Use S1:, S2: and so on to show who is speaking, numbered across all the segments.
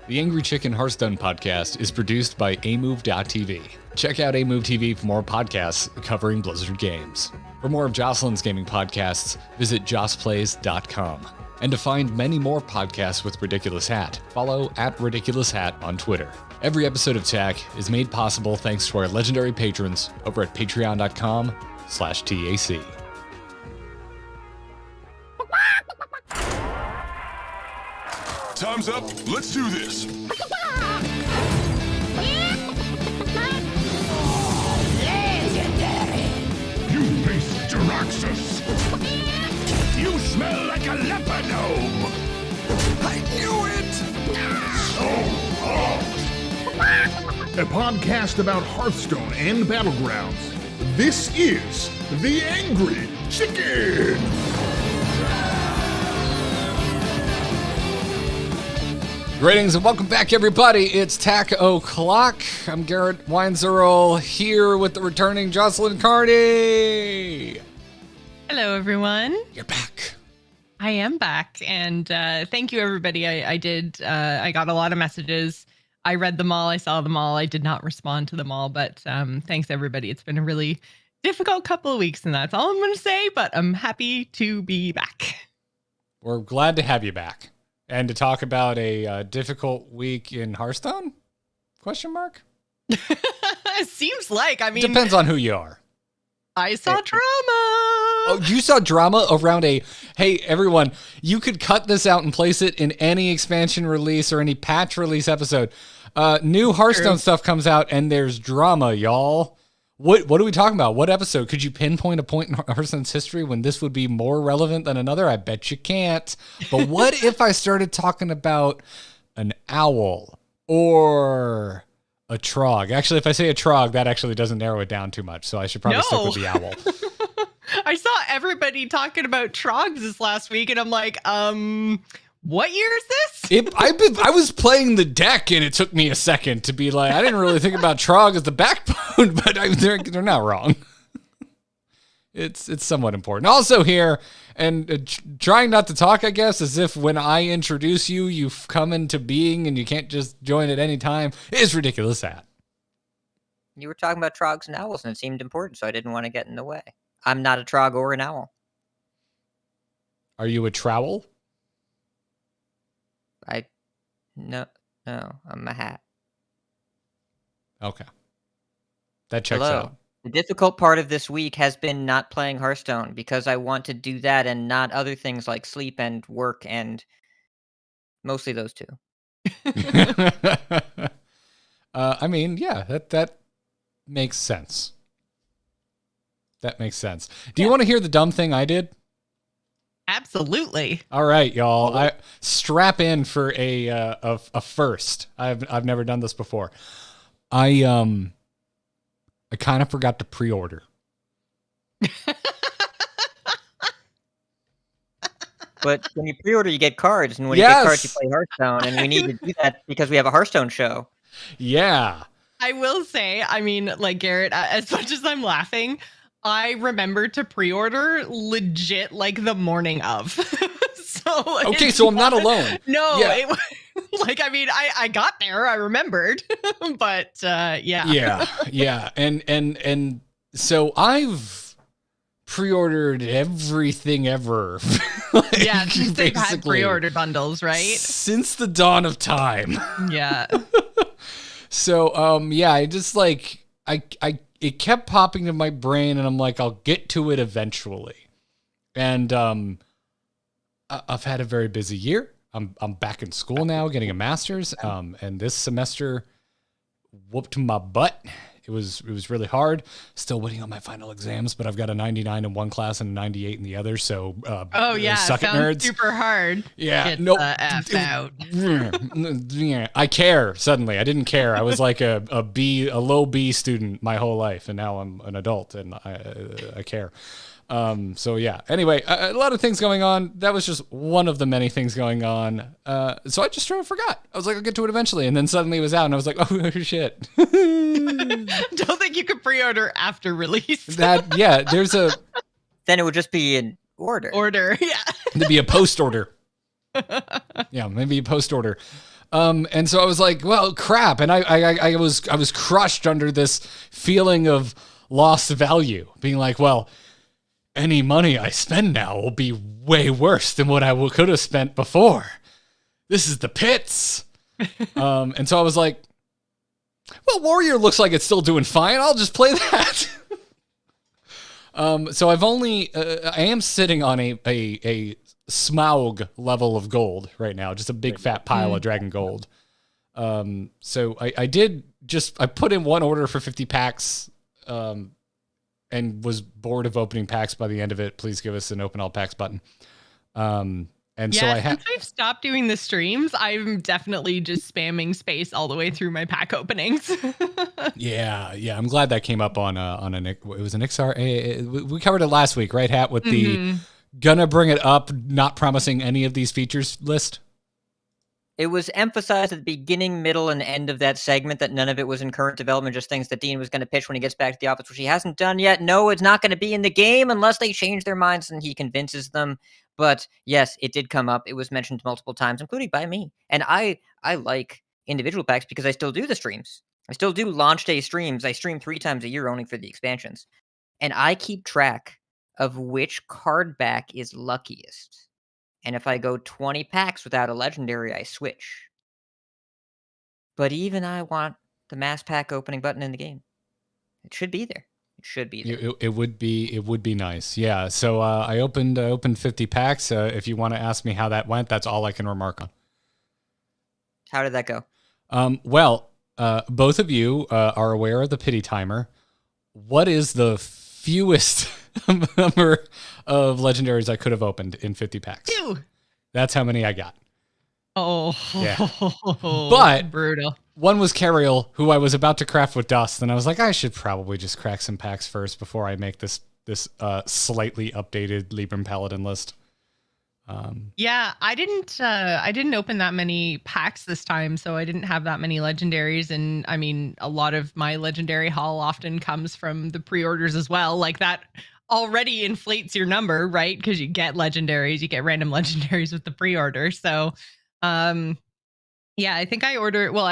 S1: The Angry Chicken Hearthstone podcast is produced by amove.tv. Check out Amove TV for more podcasts covering Blizzard games. For more of Jocelyn's gaming podcasts, visit jossplays.com. And to find many more podcasts with Ridiculous Hat, follow @RidiculousHat on Twitter. Every episode of TAC is made possible thanks to our legendary patrons over at patreon.com/TAC.
S2: Time's up. Let's do this.
S3: Legendary!
S2: You face Jaraxxus. You smell like a leopard gnome. I knew it. So hot.
S4: A podcast about Hearthstone and Battlegrounds. This is The Angry Chicken!
S1: Greetings and welcome back, everybody. It's TAC O'Clock. I'm Garrett Weinzerl here with the returning Jocelyn Carney.
S5: Hello, everyone.
S1: You're back.
S5: I am back, and thank you, everybody. I got a lot of messages. I read them all. I saw them all. I did not respond to them all, but thanks, everybody. It's been a really difficult couple of weeks, and that's all I'm going to say, but I'm happy to be back.
S1: We're glad to have you back. And to talk about a difficult week in Hearthstone? Question mark?
S5: It seems like,
S1: Depends on who you are.
S5: I saw drama.
S1: Oh, you saw drama around hey, everyone, you could cut this out and place it in any expansion release or any patch release episode. New Hearthstone stuff comes out and there's drama, y'all. What are we talking about? What episode? Could you pinpoint a point in Hearthstone's history when this would be more relevant than another? I bet you can't. But what if I started talking about an owl or a trog? Actually, if I say a trog, that actually doesn't narrow it down too much. So I should probably stick with the owl.
S5: I saw everybody talking about trogs this last week, and I'm like, what year is this?
S1: I was playing the deck, and it took me a second to be like, I didn't really think about Trog as the backbone, but they're not wrong. It's somewhat important. Also here, and trying not to talk, I guess, as if when I introduce you, you've come into being and you can't just join at any time, is Ridiculous Hat.
S6: You were talking about trogs and owls, and it seemed important, so I didn't want to get in the way. I'm not a trog or an owl.
S1: Are you a trowel?
S6: No, I'm a hat.
S1: Okay. That checks
S6: Hello.
S1: out.
S6: The difficult part of this week has been not playing Hearthstone because I want to do that and not other things like sleep and work and mostly those two.
S1: That makes sense. That makes sense. Do you want to hear the dumb thing I did?
S5: Absolutely.
S1: All right, y'all. I strap in for a first. I've never done this before. I kind of forgot to pre-order.
S6: But when you pre-order, you get cards, and when you get cards, you play Hearthstone, and we need to do that because we have a Hearthstone show.
S1: Yeah.
S5: I will say, like Garrett, as much as I'm laughing, I remember to pre-order legit like the morning of. So I'm
S1: not alone.
S5: No, yeah. I got there. I remembered, but yeah.
S1: Yeah. And so I've pre-ordered everything ever.
S5: They've had pre-order bundles, right?
S1: Since the dawn of time.
S5: Yeah.
S1: So I just it kept popping in my brain, and I'm like, I'll get to it eventually. And I've had a very busy year. I'm back in school now, getting a master's. And this semester whooped my butt. It was really hard. Still waiting on my final exams, but I've got a 99 in one class and a 98 in the other. So suck it, nerds.
S5: Super hard.
S1: Yeah,
S5: Get the F out.
S1: I care suddenly. I didn't care. I was like a low B student my whole life, and now I'm an adult and I care. So yeah. Anyway, a lot of things going on. That was just one of the many things going on. So I just sort of forgot. I was like, I'll get to it eventually, and then suddenly it was out, and I was like, oh shit.
S5: Don't think you could pre-order after release.
S1: There's a.
S6: Then it would just be in order.
S5: Yeah.
S1: There'd be a post order. Yeah, maybe a post order. And so I was like, well, crap. And I was crushed under this feeling of lost value, being like, well, any money I spend now will be way worse than what I could have spent before. This is the pits. And so I was like, well, Warrior looks like it's still doing fine. I'll just play that. So I've only, I am sitting on a Smaug level of gold right now, just a big fat pile of dragon gold. So I put in one order for 50 packs, and was bored of opening packs by the end of it. Please give us an open all packs button. So
S5: since we've stopped doing the streams, I'm definitely just spamming space all the way through my pack openings.
S1: Yeah. I'm glad that came up on it was an XR. We covered it last week, right, Hat? With the gonna bring it up, not promising any of these features list.
S6: It was emphasized at the beginning, middle, and end of that segment that none of it was in current development, just things that Dean was going to pitch when he gets back to the office, which he hasn't done yet. No, it's not going to be in the game unless they change their minds and he convinces them. But yes, it did come up. It was mentioned multiple times, including by me. And I like individual packs because I still do the streams. I still do launch day streams. I stream 3 times a year only for the expansions. And I keep track of which card back is luckiest. And if I go 20 packs without a legendary, I switch. But even I want the mass pack opening button in the game. It should be there. It should be there.
S1: It would be nice. Yeah. So I opened 50 packs. If you want to ask me how that went, that's all I can remark on.
S6: How did that go?
S1: Well, both of you are aware of the pity timer. What is the fewest number of legendaries I could have opened in 50 packs?
S5: 2.
S1: That's how many I got.
S5: Oh,
S1: yeah. But
S5: brutal.
S1: One was Cariel, who I was about to craft with dust, and I was like, I should probably just crack some packs first before I make this slightly updated Libram Paladin list.
S5: Yeah, I didn't open that many packs this time, so I didn't have that many legendaries. And I mean, a lot of my legendary haul often comes from the pre-orders as well. Like that already inflates your number, right? Because you get legendaries, you get random legendaries with the pre-order. So, yeah, I think I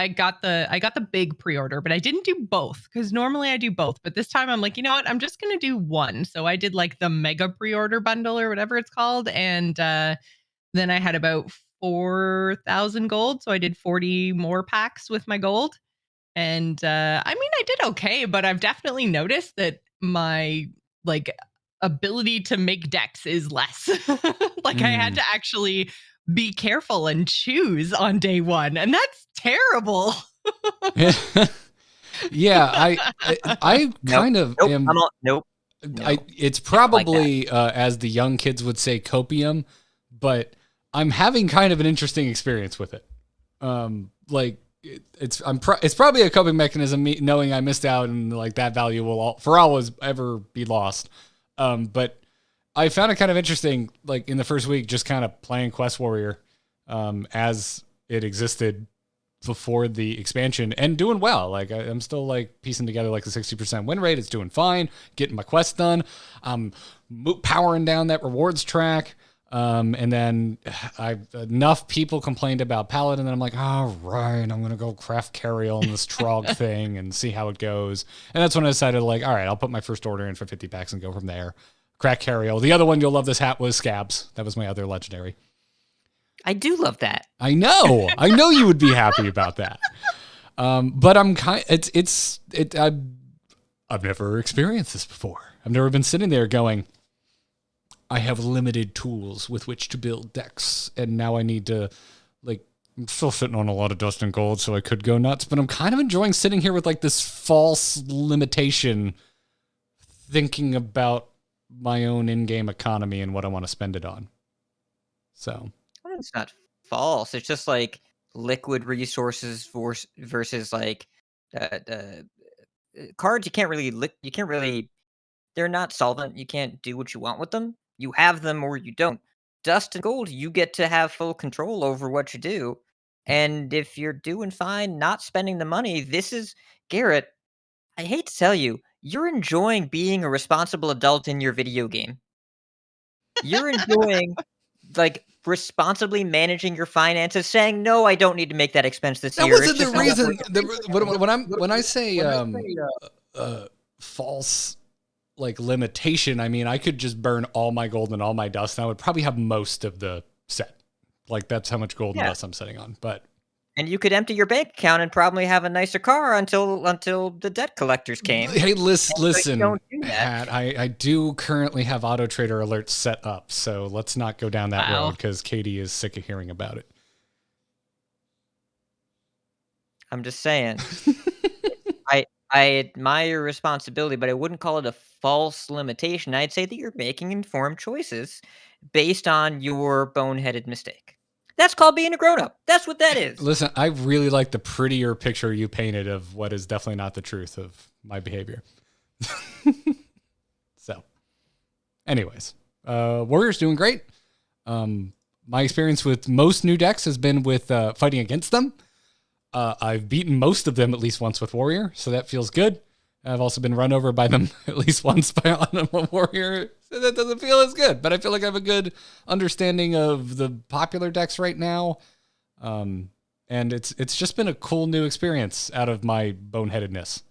S5: got the big pre-order, but I didn't do both because normally I do both. But this time I'm like, you know what? I'm just gonna do one. So I did like the mega pre-order bundle or whatever it's called, and then I had about 4,000 gold. So I did 40 more packs with my gold. And I mean, I did okay, but I've definitely noticed that my ability to make decks is less. I had to actually be careful and choose on day one. And that's terrible.
S1: Yeah, I kind of am.
S6: Nope.
S1: It's probably, as the young kids would say, copium, but I'm having kind of an interesting experience with it. It's probably a coping mechanism, knowing I missed out and like that value will for always ever be lost. But I found it kind of interesting, like in the first week, just kind of playing Quest Warrior, as it existed before the expansion and doing well. Like I'm still like piecing together like a 60% win rate. It's doing fine, getting my quests done. I'm powering down that rewards track. And then enough people complained about Paladin that I'm like, all right, I'm going to go craft Cariel and this Trog thing and see how it goes. And that's when I decided like, all right, I'll put my first order in for 50 packs and go from there. Crack Cariel. The other one, you'll love this hat, was Scabs. That was my other legendary.
S6: I do love that.
S1: I know you would be happy about that. But I'm I've never experienced this before. I've never been sitting there going, I have limited tools with which to build decks, and now I need to, I'm still sitting on a lot of dust and gold, so I could go nuts, but I'm kind of enjoying sitting here with this false limitation, thinking about my own in-game economy and what I want to spend it on. So
S6: it's not false. It's just like liquid resources versus cards. You can't really. They're not solvent. You can't do what you want with them. You have them or you don't. Dust and gold, you get to have full control over what you do. And if you're doing fine, not spending the money, this is Garrett. I hate to tell you, you're enjoying being a responsible adult in your video game. You're enjoying like responsibly managing your finances, saying no, I don't need to make that expense this
S1: That
S6: year.
S1: wasn't the reason. When I say false like limitation, I mean I could just burn all my gold and all my dust, and I would probably have most of the set. Like that's how much gold and dust I'm sitting on. But
S6: and you could empty your bank account and probably have a nicer car until the debt collectors came.
S1: Hey, listen, Pat, I do currently have Auto Trader alerts set up, so let's not go down that road because Katie is sick of hearing about it.
S6: I'm just saying. I admire your responsibility, but I wouldn't call it a false limitation. I'd say that you're making informed choices based on your boneheaded mistake. That's called being a grown-up. That's what that is.
S1: Listen, I really like the prettier picture you painted of what is definitely not the truth of my behavior. So, anyways, Warrior's doing great. My experience with most new decks has been with fighting against them. I've beaten most of them at least once with Warrior, so that feels good. I've also been run over by them at least once on a Warrior, so that doesn't feel as good. But I feel like I have a good understanding of the popular decks right now, and it's just been a cool new experience out of my boneheadedness.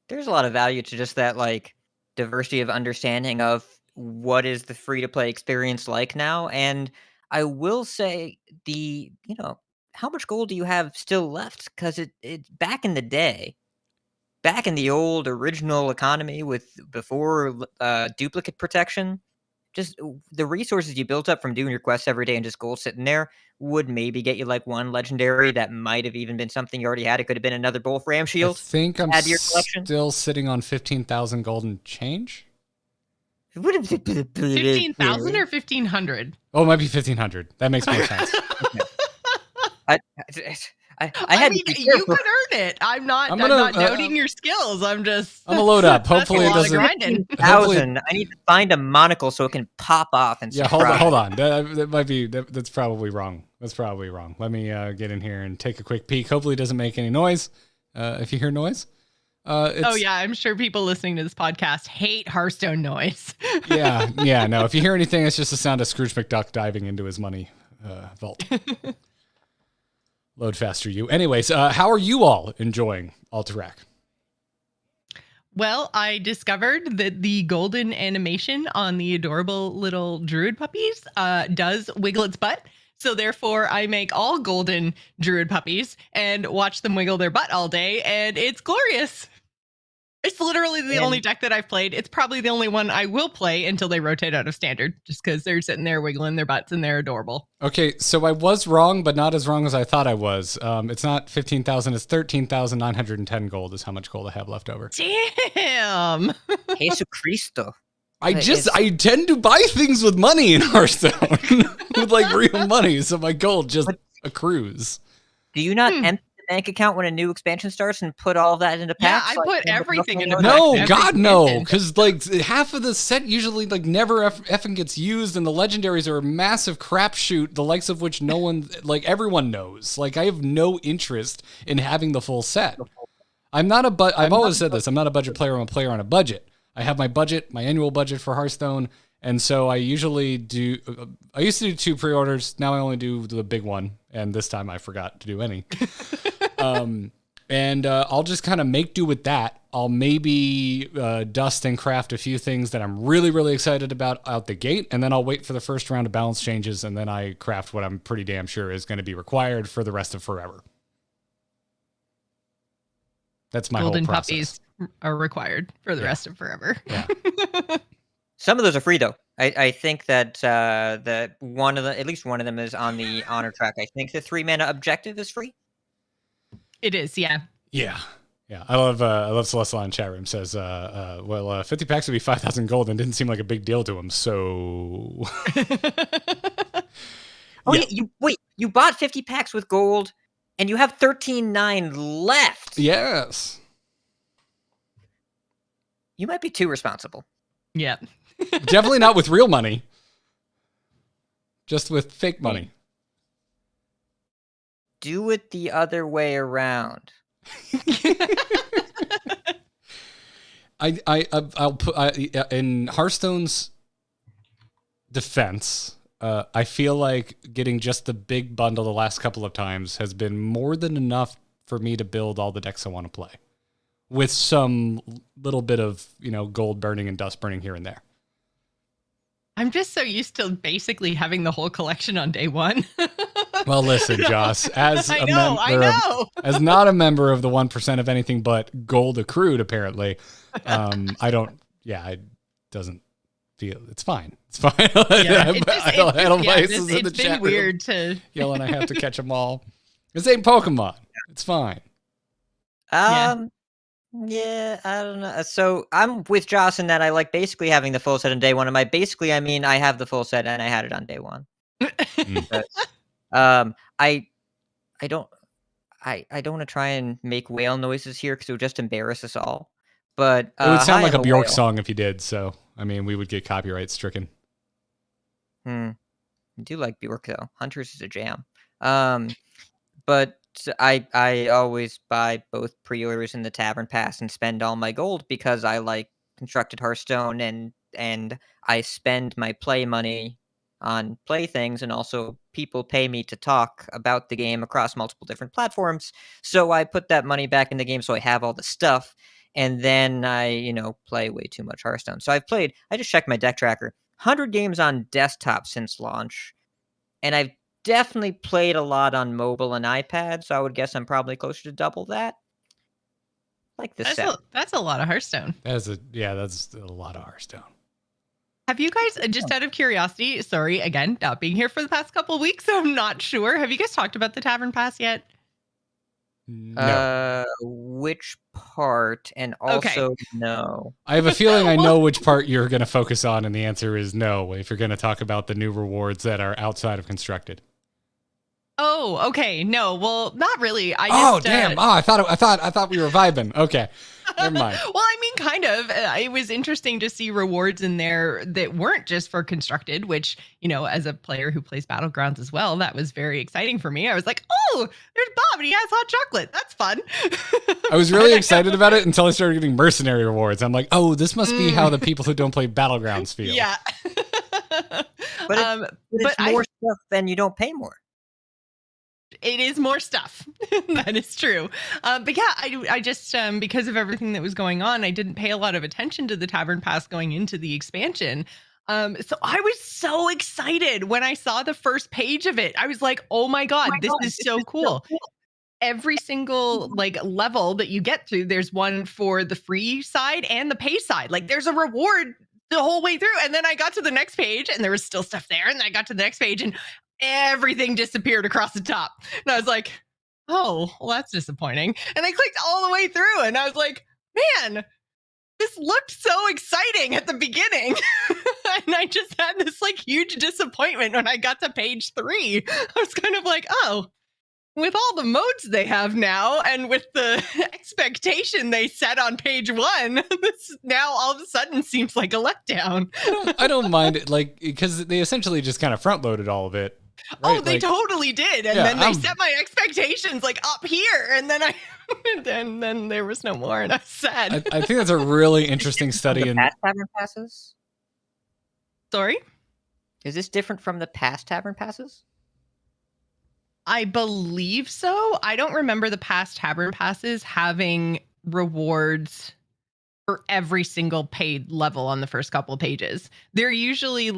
S6: There's a lot of value to just that, like, diversity of understanding of what is the free-to-play experience like now, and I will say how much gold do you have still left? Because it back in the day, back in the old original economy before duplicate protection, just the resources you built up from doing your quests every day and just gold sitting there would maybe get you like one legendary that might have even been something you already had. It could have been another Wolf Ram Shield.
S1: I think I'm
S6: add to your collection.
S1: Still sitting on 15,000 gold and change.
S5: 15,000 or 1,500?
S1: Oh, it might be 1,500. That makes more sense.
S6: I had to be
S5: you
S6: careful.
S5: could earn it. I'm not
S1: gonna,
S5: noting your skills. I'm
S1: gonna load up. Hopefully it doesn't.
S6: 15,000. I need to find a monocle so it can pop off and surprise.
S1: Hold on. That might be. That's probably wrong. That's probably wrong. Let me get in here and take a quick peek. Hopefully it doesn't make any noise. If you hear noise.
S5: I'm sure people listening to this podcast hate Hearthstone noise.
S1: yeah. No, if you hear anything, it's just the sound of Scrooge McDuck diving into his money vault. Load faster, you. Anyways, how are you all enjoying AlterTAC?
S5: Well, I discovered that the golden animation on the adorable little druid puppies does wiggle its butt. So therefore, I make all golden druid puppies and watch them wiggle their butt all day, and it's glorious. It's literally the only deck that I've played. It's probably the only one I will play until they rotate out of standard, just because they're sitting there wiggling their butts and they're adorable. Okay, so I was wrong, but not as wrong as I thought I was. It's not 15,000, it's 13,910 gold is how much gold I have left over. Damn!
S6: Jesus Cristo.
S1: I tend to buy things with money in Hearthstone, with like real money, so my gold just accrues.
S6: Do you not empty the bank account when a new expansion starts and put all that into packs?
S5: Yeah, I put everything into packs.
S1: No, God, no, because like half of the set usually like never effing gets used, and the legendaries are a massive crapshoot, the likes of which no one, like everyone knows. Like I have no interest in having the full set. I've always said this. I'm not a budget player. I'm a player on a budget. I have my budget, my annual budget for Hearthstone, and so I usually do. I used to do 2 pre-orders. Now I only do the big one, and this time I forgot to do any. And I'll just kind of make do with that. I'll maybe dust and craft a few things that I'm really, really excited about out the gate, and then I'll wait for the first round of balance changes, and then I craft what I'm pretty damn sure is going to be required for the rest of forever. That's my
S5: Golden
S1: whole process.
S5: Puppies are required for the rest of forever.
S1: Yeah.
S6: Some of those are free though. I think that at least one of them is on the honor track. I think the 3-mana objective is free.
S5: It is, yeah.
S1: Yeah. I love Celeste in chat room says, 50 packs would be 5,000 gold and didn't seem like a big deal to him. So.
S6: You bought 50 packs with gold and you have 13,900 left.
S1: Yes.
S6: You might be too responsible.
S5: Yeah.
S1: Definitely not with real money. Just with fake money.
S6: Do it the other way around.
S1: I'll put in Hearthstone's defense, I feel like getting just the big bundle the last couple of times has been more than enough for me to build all the decks I want to play, with some little bit of, gold burning and dust burning here and there.
S5: I'm just so used to basically having the whole collection on day one.
S1: Well, listen, Joss, as
S5: I know.
S1: as not a member of the 1% of anything but gold accrued, apparently, it doesn't feel, it's fine. It's fine.
S5: It's been weird to
S1: yelling, I have to catch them all. This ain't Pokemon. It's fine.
S6: Yeah, I don't know. So I'm with Joss in that I like basically having the full set on day one. I mean I have the full set and I had it on day one. I don't want to try and make whale noises here because it would just embarrass us all. But
S1: it would sound like a Bjork
S6: whale.
S1: song if you did. So I mean, we would get copyright stricken.
S6: I do like Bjork though. Hunters is a jam. But I always buy both pre-orders in the Tavern Pass and spend all my gold because I like constructed Hearthstone and I spend my play money on play things, and also people pay me to talk about the game across multiple different platforms. So I put that money back in the game so I have all the stuff, and then I, play way too much Hearthstone. So I just checked my deck tracker, 100 games on desktop since launch, and I've definitely played a lot on mobile and iPad, so I would guess I'm probably closer to double that. Like this set.
S5: That's a lot of Hearthstone.
S1: That's a lot of Hearthstone.
S5: Have you guys, just out of curiosity, sorry, again, not being here for the past couple of weeks, so I'm not sure. Have you guys talked about the Tavern Pass yet?
S1: No.
S6: Which part? And also, no.
S1: I have a feeling I know which part you're going to focus on, and the answer is no, if you're going to talk about the new rewards that are outside of Constructed.
S5: Oh, okay. No, well, not really.
S1: Damn. I thought we were vibing. Okay. Never mind.
S5: Well, I mean, kind of. It was interesting to see rewards in there that weren't just for Constructed, which, as a player who plays Battlegrounds as well, that was very exciting for me. I was like, oh, there's Bob and he has hot chocolate. That's fun.
S1: I was really excited about it until I started getting mercenary rewards. I'm like, oh, this must be how the people who don't play Battlegrounds feel.
S5: Yeah.
S6: But it's more stuff than you don't pay more.
S5: It is more stuff. That is true. But yeah, I just, because of everything that was going on, I didn't pay a lot of attention to the Tavern Pass going into the expansion. So I was so excited when I saw the first page of it. I was like, oh my God, this is so cool. Every single level that you get through, there's one for the free side and the pay side. Like there's a reward the whole way through. And then I got to the next page and there was still stuff there. And then I got to the next page and everything disappeared across the top. And I was like, oh, well, that's disappointing. And I clicked all the way through and I was like, man, this looked so exciting at the beginning. And I just had this huge disappointment when I got to page 3. I was kind of like, oh, with all the modes they have now and with the expectation they set on page 1, this now all of a sudden seems like a letdown.
S1: I don't mind it, because they essentially just kind of front loaded all of it. Right?
S5: Oh, they totally did. And then they set my expectations up here. And then then there was no more. And I was sad.
S1: I think that's a really interesting study.
S6: In past Tavern Passes?
S5: Sorry?
S6: Is this different from the past Tavern Passes?
S5: I believe so. I don't remember the past Tavern Passes having rewards for every single paid level on the first couple of pages. They're usually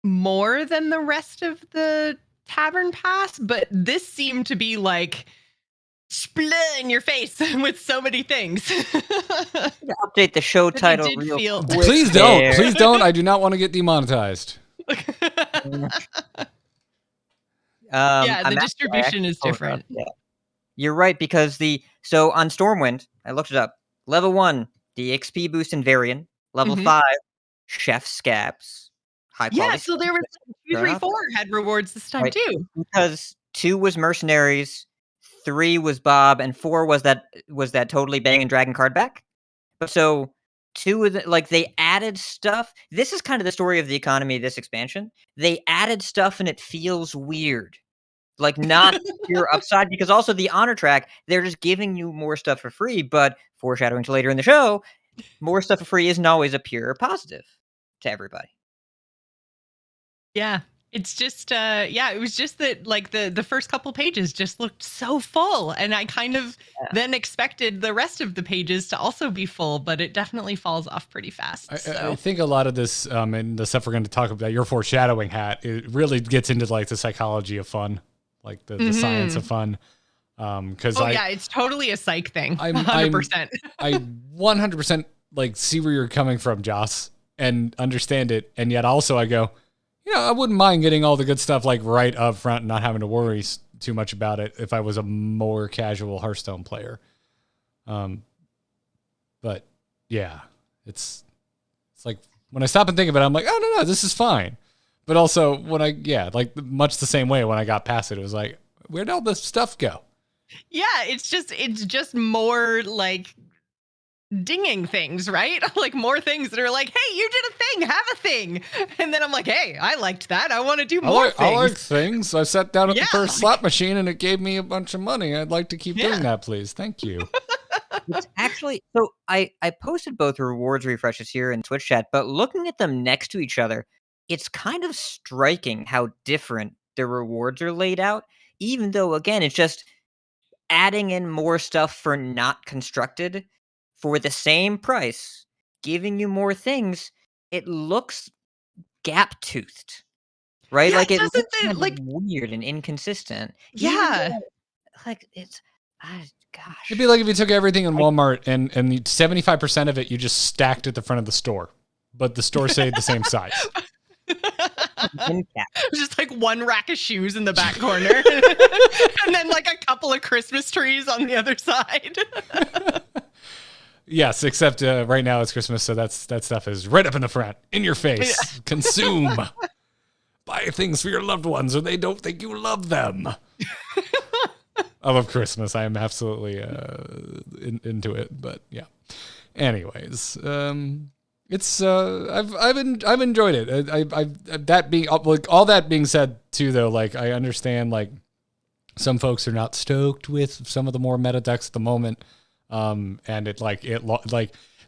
S5: more than the rest of the Tavern Pass, but this seemed to be split in your face with so many things.
S6: Update the show title real quick.
S1: Please don't. Please don't. I do not want to get demonetized.
S5: The distribution is different.
S6: Yeah. You're right, because so on Stormwind, I looked it up. Level 1, the XP boost in Varian. Level 5, Chef Scabs. High quality.
S5: So there was 2, 3, 4 had rewards this time too.
S6: Because 2 was Mercenaries, 3 was Bob, and 4 was that totally banging dragon card back. But so 2 of they added stuff. This is kind of the story of the economy of this expansion. They added stuff and it feels weird. Not pure upside, because also the honor track, they're just giving you more stuff for free, but foreshadowing to later in the show, more stuff for free isn't always a pure positive to everybody.
S5: Yeah. It's just it was just that like the first couple pages just looked so full, and I kind of then expected the rest of the pages to also be full, but it definitely falls off pretty fast.
S1: I think a lot of this and the stuff we're going to talk about, your foreshadowing hat, it really gets into like the psychology of fun, like the science of fun. Because
S5: it's totally a psych thing.
S1: 100%. I 100% like see where you're coming from, Joss, and understand it, and yet also I go, I wouldn't mind getting all the good stuff like right up front and not having to worry too much about it if I was a more casual Hearthstone player. But yeah, it's like when I stop and think about it, I'm like, oh no, this is fine. But also when like much the same way when I got past it, it was like, where'd all this stuff go?
S5: Yeah, it's just more like dinging things, right? Like more things that are like, hey, you did a thing, have a thing. And then I'm like, hey, I liked that. I want to do more things.
S1: I like things. I sat down at the first slot machine and it gave me a bunch of money. I'd like to keep doing that, please. Thank you.
S6: It's actually, so I posted both rewards refreshes here in Twitch chat, but looking at them next to each other, it's kind of striking how different the rewards are laid out, even though, again, it's just adding in more stuff for not constructed for the same price, giving you more things. It looks gap-toothed, right?
S5: Yeah,
S6: like it looks
S5: doesn't
S6: kind
S5: like
S6: of weird and inconsistent.
S5: Yeah.
S6: Like it's, gosh.
S1: It'd be like if you took everything in Walmart and 75% of it you just stacked at the front of the store, but the store stayed the same size.
S5: Just like one rack of shoes in the back corner, and then like a couple of Christmas trees on the other side.
S1: Yes, except right now it's Christmas, so that stuff is right up in the front, in your face. Consume. Buy things for your loved ones, or they don't think you love them. I love Christmas. I am absolutely into it, but yeah. Anyways, it's I've enjoyed it. I've that being like all that being said too, though, like I understand like some folks are not stoked with some of the more meta decks at the moment. And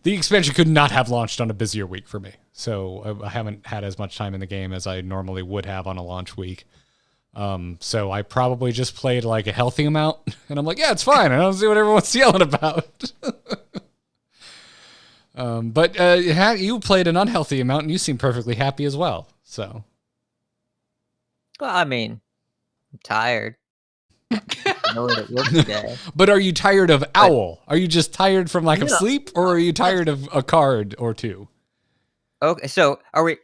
S1: the expansion could not have launched on a busier week for me. So I haven't had as much time in the game as I normally would have on a launch week. So I probably just played like a healthy amount, and I'm like, yeah, it's fine. I don't see what everyone's yelling about. But you played an unhealthy amount, and you seem perfectly happy as well. So,
S6: well, I mean, I'm tired. I know what it looks today.
S1: But are you tired of Owl? Are you just tired from lack of sleep, or are you tired of a card or two?
S6: Okay, so are we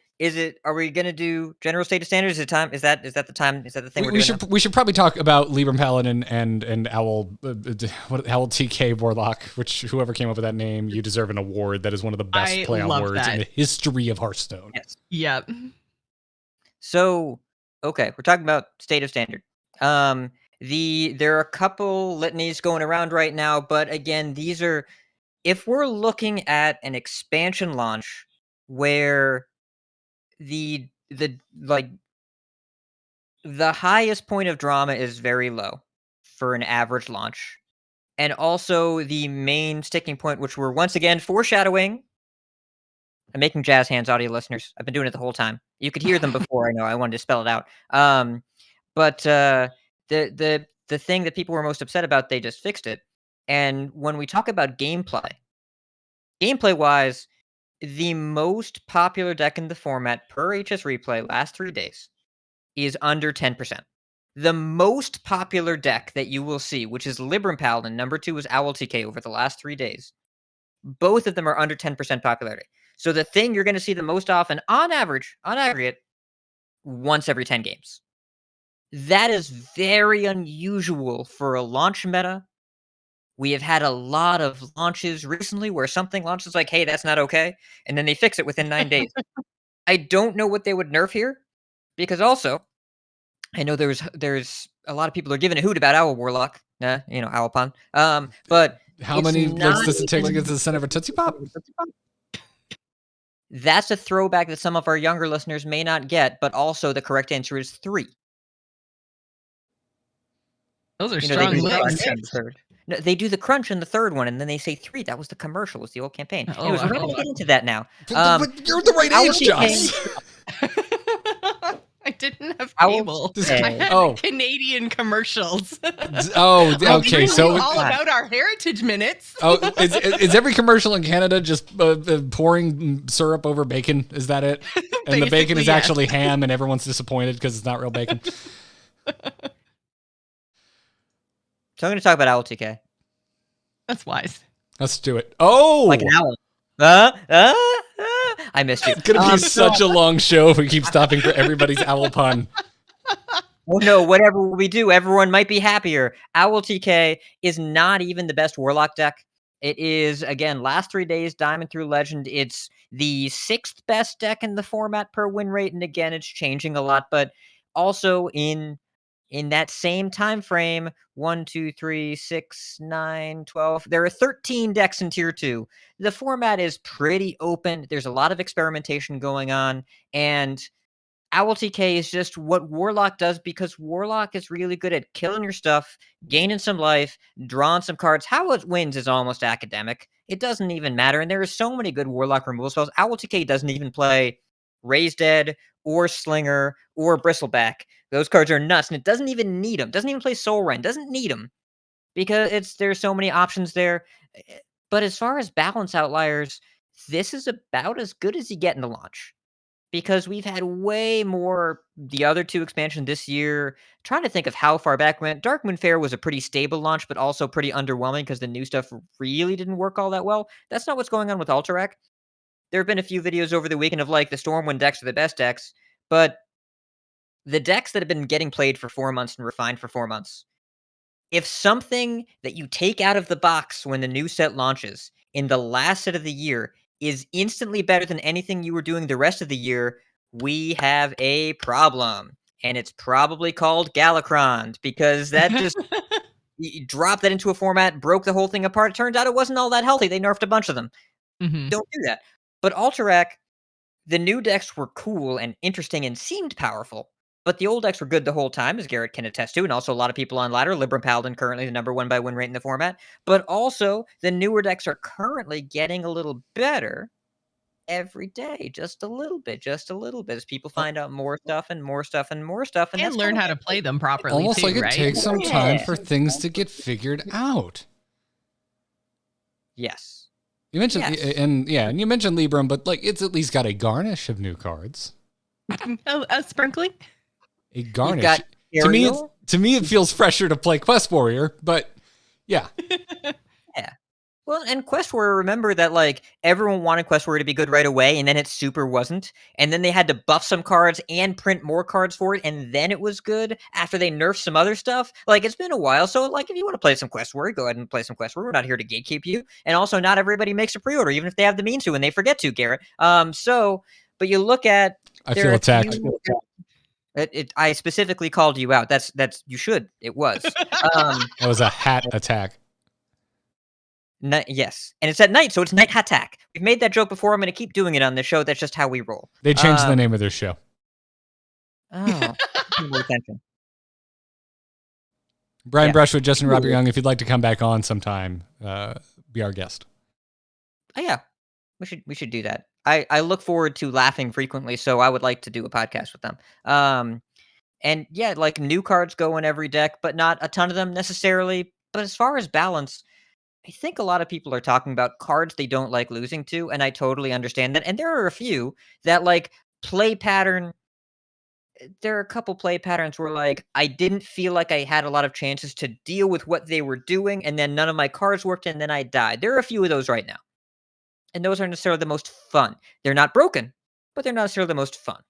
S6: gonna do general state of standards? Is that the time? Is that the thing
S1: we should probably talk about Libram Paladin and Owl AlterTAC Warlock, which whoever came up with that name, you deserve an award. That is one of the best play on words in the history of Hearthstone.
S6: Yes.
S5: Yep.
S6: So, okay, we're talking about state of standard. There are a couple litanies going around right now, but again, these are, if we're looking at an expansion launch where the highest point of drama is very low for an average launch, and also the main sticking point, which we're once again foreshadowing. I'm making jazz hands, audio listeners. I've been doing it the whole time. You could hear them before. I know. I wanted to spell it out. But the thing that people were most upset about, they just fixed it. And when we talk about gameplay-wise, the most popular deck in the format per HS Replay last 3 days is under 10%. The most popular deck that you will see, which is Libram Paladin, number 2 is AlterTAC over the last 3 days. Both of them are under 10% popularity. So the thing you're going to see the most often, on aggregate, once every 10 games. That is very unusual for a launch meta. We have had a lot of launches recently where something launches like, hey, that's not okay, and then they fix it within 9 days. I don't know what they would nerf here, because also, I know there's a lot of people are giving a hoot about Owl Warlock, Owl Pun. But
S1: how many licks does it take to get to the center of a Tootsie Pop?
S6: That's a throwback that some of our younger listeners may not get, but also the correct answer is 3.
S5: Those are strong licks.
S6: No, they do the crunch in the third one, and then they say 3. That was the commercial. It was the old campaign.
S5: Oh,
S6: Anyways, we're not going to get into that now.
S1: But you're the right age,
S6: AlterTAC
S1: Joss.
S5: I didn't have
S6: Owl-
S5: cable.
S6: Okay.
S5: I had
S1: Oh.
S5: Canadian commercials.
S1: Oh,
S5: We
S1: okay.
S5: knew
S1: So,
S5: all about our heritage minutes.
S1: is every commercial in Canada just pouring syrup over bacon? Is that it? And the bacon
S5: Basically,
S1: is
S5: yes.
S1: actually ham, and everyone's disappointed because it's not real bacon.
S6: So I'm going to talk about AlterTAC.
S5: That's wise.
S1: Let's do it. Oh,
S6: Like an owl. I missed you.
S1: it's gonna be such a long show if we keep stopping for everybody's owl pun.
S6: Oh no, whatever we do, everyone might be happier. AlterTAC is not even the best Warlock deck. It is, again, last 3 days, Diamond through Legend. It's the 6th best deck in the format per win rate, and again, it's changing a lot, but also in that same time frame, 1, 2, 3, 6, 9, 12, there are 13 decks in Tier 2. The format is pretty open. There's a lot of experimentation going on, and AlterTAC is just what Warlock does because Warlock is really good at killing your stuff, gaining some life, drawing some cards. How it wins is almost academic. It doesn't even matter, and there are so many good Warlock removal spells. AlterTAC doesn't even play Raise Dead or Slinger or Bristleback. Those cards are nuts, and it doesn't even need them. Doesn't even play Soul Rend. Doesn't need them because there's so many options there. But as far as balance outliers, this is about as good as you get in the launch. Because we've had way more the other 2 expansions this year. Trying to think of how far back went. Darkmoon Faire was a pretty stable launch, but also pretty underwhelming because the new stuff really didn't work all that well. That's not what's going on with AlterTAC. There have been a few videos over the weekend of like the Stormwind decks are the best decks, but the decks that have been getting played for 4 months and refined for 4 months. If something that you take out of the box when the new set launches in the last set of the year is instantly better than anything you were doing the rest of the year, we have a problem. And it's probably called Galacron because that just you dropped that into a format, broke the whole thing apart. It turns out it wasn't all that healthy. They nerfed a bunch of them.
S5: Mhm.
S6: Don't do that. But AlterTAC, the new decks were cool and interesting and seemed powerful. But the old decks were good the whole time, as Garrett can attest to, and also a lot of people on ladder. Libram Paladin currently the number 1 by win rate in the format. But also, the newer decks are currently getting a little better every day. Just a little bit, as people find out more stuff and more stuff and more stuff. And
S5: And
S6: that's
S5: learn
S6: kinda
S5: how to play them properly
S1: Almost
S5: too,
S1: like it
S5: right?
S1: takes some time
S6: Yeah.
S1: for things to get figured out.
S6: Yes.
S1: You mentioned
S6: Yes.
S1: and you mentioned Libram, but like it's at least got a garnish of new cards.
S5: A sprinkling.
S1: A garnish.
S6: got
S1: To me,
S6: Ariel.
S1: to me, it feels fresher to play Quest Warrior, but yeah.
S6: Well, and Quest Warrior, remember that, like, everyone wanted Quest Warrior to be good right away, and then it super wasn't. And then they had to buff some cards and print more cards for it, and then it was good after they nerfed some other stuff. Like, it's been a while, so, like, if you want to play some Quest Warrior, go ahead and play some Quest Warrior. We're not here to gatekeep you. And also, not everybody makes a pre-order, even if they have the means to, and they forget to, Garrett. But you look at...
S1: I
S6: there
S1: feel
S6: are a
S1: attacked.
S6: few- I specifically called you out. That's you should. It was.
S1: That was a hat attack.
S6: Yes, and it's at night, so it's Night Attack. We've made that joke before. I'm going to keep doing it on this show. That's just how we roll.
S1: They changed the name of their show.
S6: Oh, pay more attention.
S1: Brian
S6: Yeah.
S1: Brushwood, Justin Robert Young, if you'd like to come back on sometime, be our guest.
S6: Oh yeah, we should do that. I look forward to laughing frequently, so I would like to do a podcast with them. And yeah, like new cards go in every deck, but not a ton of them necessarily. But as far as balance, I think a lot of people are talking about cards they don't like losing to, and I totally understand that. And there are a few that like play pattern. There are a couple play patterns where like I didn't feel like I had a lot of chances to deal with what they were doing, and then none of my cards worked, and then I died. There are a few of those right now. And those aren't necessarily the most fun. They're not broken, but they're not necessarily the most fun.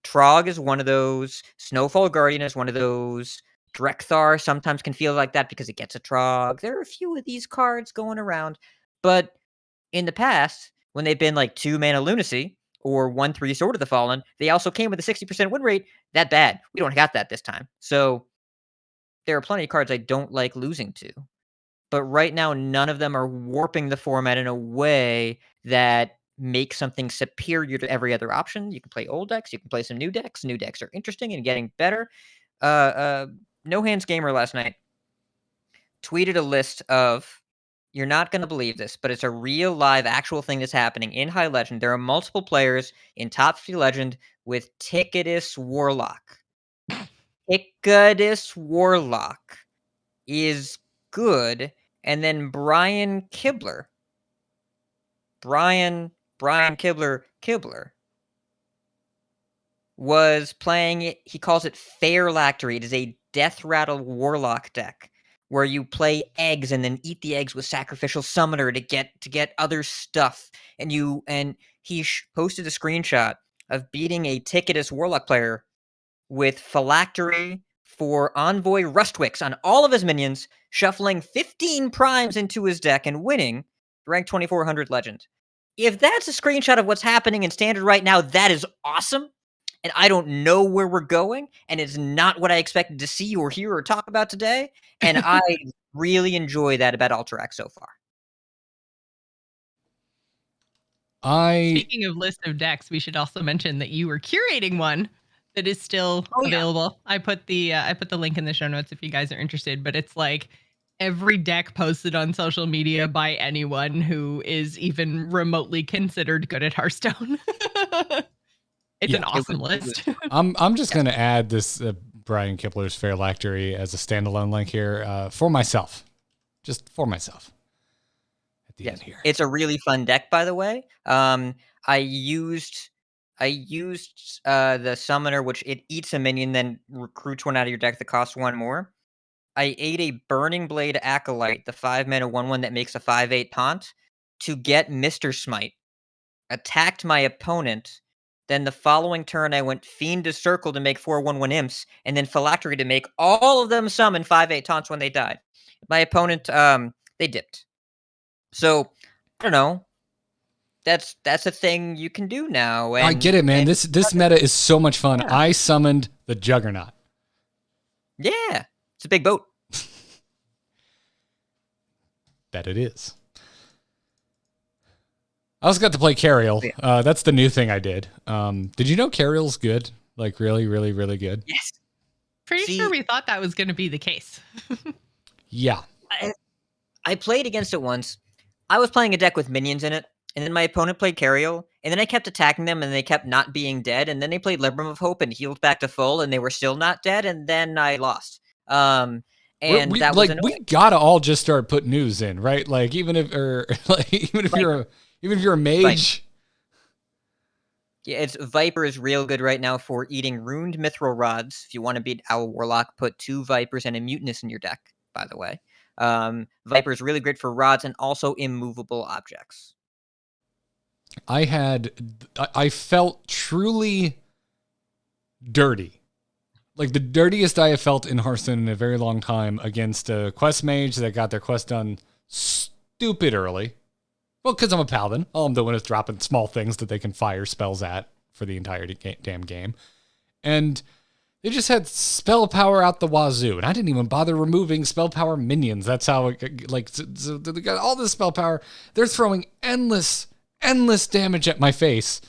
S6: Trog is one of those. Snowfall Guardian is one of those. Drekthar sometimes can feel like that because it gets a Trog. There are a few of these cards going around. But in the past, when they've been like 2-mana Lunacy or 1/3 Sword of the Fallen, they also came with a 60% win rate. That bad. We don't got that this time. So there are plenty of cards I don't like losing to. But right now, none of them are warping the format in a way that makes something superior to every other option. You can play old decks, you can play some new decks. New decks are interesting and getting better. No Hands Gamer last night tweeted a list of, you're not going to believe this, but it's a real live actual thing that's happening in High Legend. There are multiple players in Top 50 Legend with Ticketus Warlock. Ticketus Warlock is good, and then Brian Kibler was playing it. He calls it Fairlactory. It is a Death Rattle Warlock deck where you play eggs and then eat the eggs with Sacrificial Summoner to get other stuff. And he posted a screenshot of beating a Ticketus Warlock player with Phylactery for Envoy Rustwicks on all of his minions, shuffling 15 primes into his deck and winning rank 2400 Legend. If that's a screenshot of what's happening in Standard right now, that is awesome. And I don't know where we're going, and it's not what I expected to see or hear or talk about today. And I really enjoy that about AlterTAC so far.
S5: Speaking of list of decks, we should also mention that you were curating one that is still available. I put the link in the show notes if you guys are interested, but it's like every deck posted on social media by anyone who is even remotely considered good at Hearthstone. It's an awesome list.
S1: I'm just going to add this Brian Kibler's Fairlactory as a standalone link here for myself. Just for myself. At the end here.
S6: It's a really fun deck, by the way. I used the Summoner, which it eats a minion, then recruits one out of your deck that costs one more. I ate a Burning Blade Acolyte, the 5-mana 1/1 that makes a 5/8 taunt, to get Mr. Smite. Attacked my opponent. Then the following turn, I went Fiend to Circle to make 4/1/1 imps, and then Phylactery to make all of them summon 5/8 taunts when they died. My opponent, they dipped. So, I don't know. That's a thing you can do now. And,
S1: I get it, man. This meta is so much fun. Yeah. I summoned the Juggernaut.
S6: Yeah, it's a big boat.
S1: That it is. I also got to play Cariel. That's the new thing I did. Did you know Cariel's good? Like really, really, really good?
S6: Yes.
S5: Pretty sure we thought that was going to be the case.
S1: Yeah.
S6: I played against it once. I was playing a deck with minions in it, and then my opponent played Cariel, and then I kept attacking them, and they kept not being dead, and then they played Libram of Hope and healed back to full, and they were still not dead, and then I lost. And that was
S1: we gotta all just start putting news in, right? Like even if you're a mage.
S6: Right. Yeah, Viper is real good right now for eating Ruined Mithril Rods. If you want to beat Owl Warlock, put 2 Vipers and a Mutinous in your deck, by the way. Viper is really great for rods and also immovable objects.
S1: I felt truly dirty. Like the dirtiest I have felt in Hearthstone in a very long time against a quest mage that got their quest done stupid early. Well, because I'm a paladin. All I'm doing is dropping small things that they can fire spells at for the entire damn game. And they just had spell power out the wazoo. And I didn't even bother removing spell power minions. That's how, so they got all this spell power. They're throwing endless damage at my face.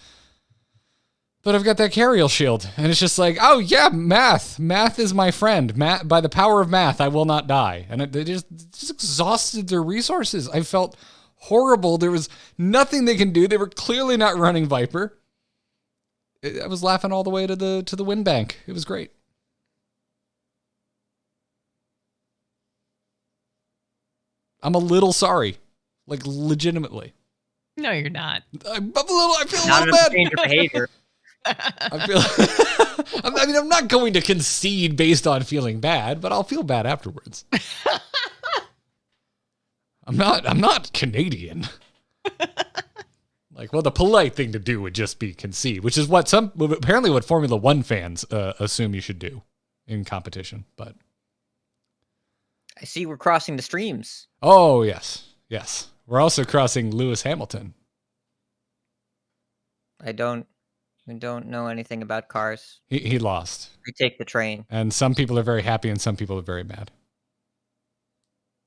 S1: But I've got that Cariel shield. And it's just like, oh yeah, math. Math is my friend. By the power of math, I will not die. And they just exhausted their resources. I felt horrible. There was nothing they can do. They were clearly not running Viper. I was laughing all the way to the win bank. It was great. I'm a little sorry, like legitimately.
S5: No, you're not.
S1: I feel a little bad.
S6: Change your behavior.
S1: I'm not going to concede based on feeling bad, but I'll feel bad afterwards. I'm not Canadian. Like, well, the polite thing to do would just be concede, which is what apparently what Formula One fans assume you should do in competition. But
S6: I see we're crossing the streams.
S1: Oh yes. We're also crossing Lewis Hamilton.
S6: I don't know anything about cars.
S1: He lost.
S6: We take the train.
S1: And some people are very happy and some people are very mad.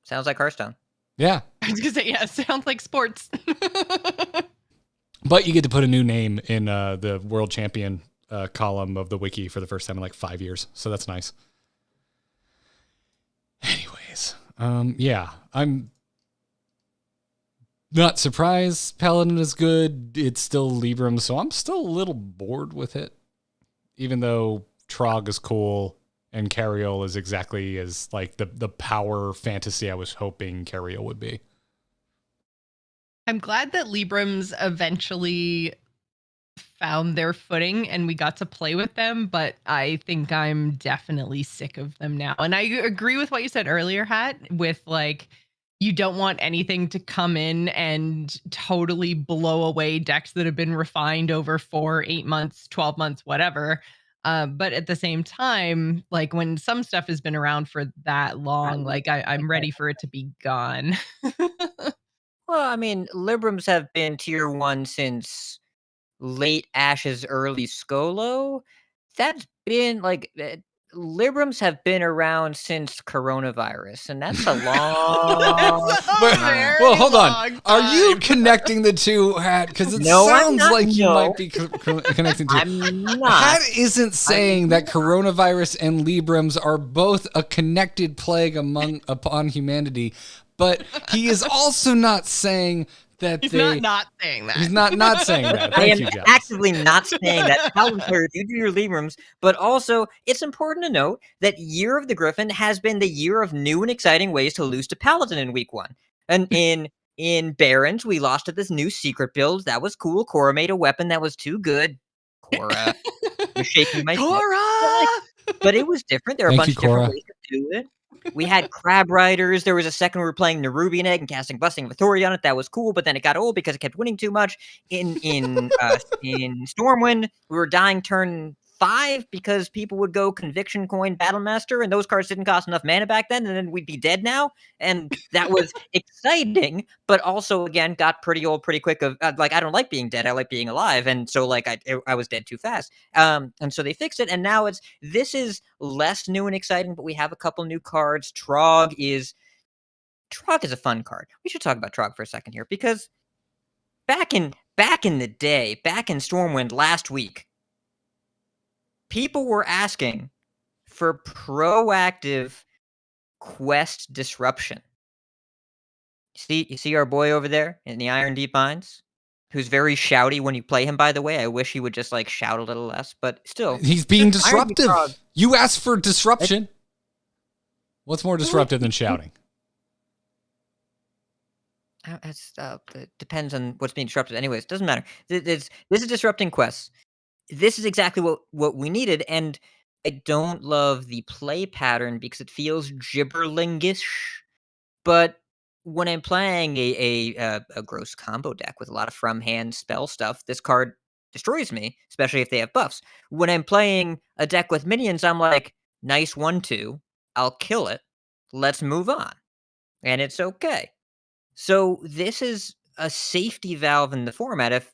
S6: Sounds like Hearthstone.
S1: Yeah.
S5: I was going to say, yeah, sounds like sports.
S1: But you get to put a new name in the world champion column of the wiki for the first time in like 5 years. So that's nice. Anyways, Yeah, I'm not surprised Paladin is good. It's still Libram, so I'm still a little bored with it. Even though Trog is cool and Cariol is exactly as like the power fantasy I was hoping Cariol would be.
S5: I'm glad that Librams eventually found their footing and we got to play with them, but I think I'm definitely sick of them now. And I agree with what you said earlier, Hat, with like, you don't want anything to come in and totally blow away decks that have been refined over 4, 8 months, 12 months, whatever. But at the same time, like when some stuff has been around for that long, like I'm ready for it to be gone.
S6: Well, I mean, Librams have been tier 1 since late Ashes, early Skolo. That's been like Librams have been around since coronavirus, and that's a long
S5: It's a
S6: time.
S5: very
S1: Well, hold on.
S5: long
S1: Are you
S5: time.
S1: connecting the two, Hat? Because it
S6: No, I'm
S1: sounds
S6: not.
S1: like you
S6: No.
S1: might be connecting two.
S6: I'm not.
S1: Hat isn't saying that coronavirus and Librams are both a connected plague upon humanity, but he is also not saying that
S5: He's
S1: they.
S5: not saying that.
S1: He's not saying that.
S6: I
S1: Thank
S6: am
S1: you, Jeff.
S6: actively not saying that. How dare you do your Librams? But also, it's important to note that Year of the Griffin has been the year of new and exciting ways to lose to Paladin in week 1. And in Barons, we lost to this new secret build. That was cool. Cora made a weapon that was too good. Cora. I'm shaking my head.
S5: Cora!
S6: But it was different. There were a
S1: Thank
S6: bunch
S1: you,
S6: of different
S1: Cora.
S6: ways to do it. We had Crab Riders. There was a second we were playing Nerubian Egg and casting Busting of Authority on it. That was cool, but then it got old because it kept winning too much. In Stormwind, we were dying turn 5 because people would go Conviction Coin Battlemaster, and those cards didn't cost enough mana back then, and then we'd be dead now. And that was exciting, but also again got pretty old pretty quick. Like I don't like being dead, I like being alive, and so like I was dead too fast. And so they fixed it, and now this is less new and exciting, but we have a couple new cards. Trog is a fun card. We should talk about Trog for a second here, because back in the day, back in Stormwind last week, people were asking for proactive quest disruption. You see our boy over there in the Iron Deep Mines, who's very shouty when you play him, by the way. I wish he would just like shout a little less, but still.
S1: He's being
S6: Iron Deep
S1: disruptive.
S6: Trog.
S1: You asked for disruption. What's more disruptive than shouting?
S6: It depends on what's being disrupted. Anyways, doesn't matter. This is disrupting quests. This is exactly what we needed, and I don't love the play pattern because it feels gibberlingish. But when I'm playing a gross combo deck with a lot of from hand spell stuff, this card destroys me, especially if they have buffs. When I'm playing a deck with minions, I'm like, nice 1/2, I'll kill it. Let's move on, and it's okay. So this is a safety valve in the format if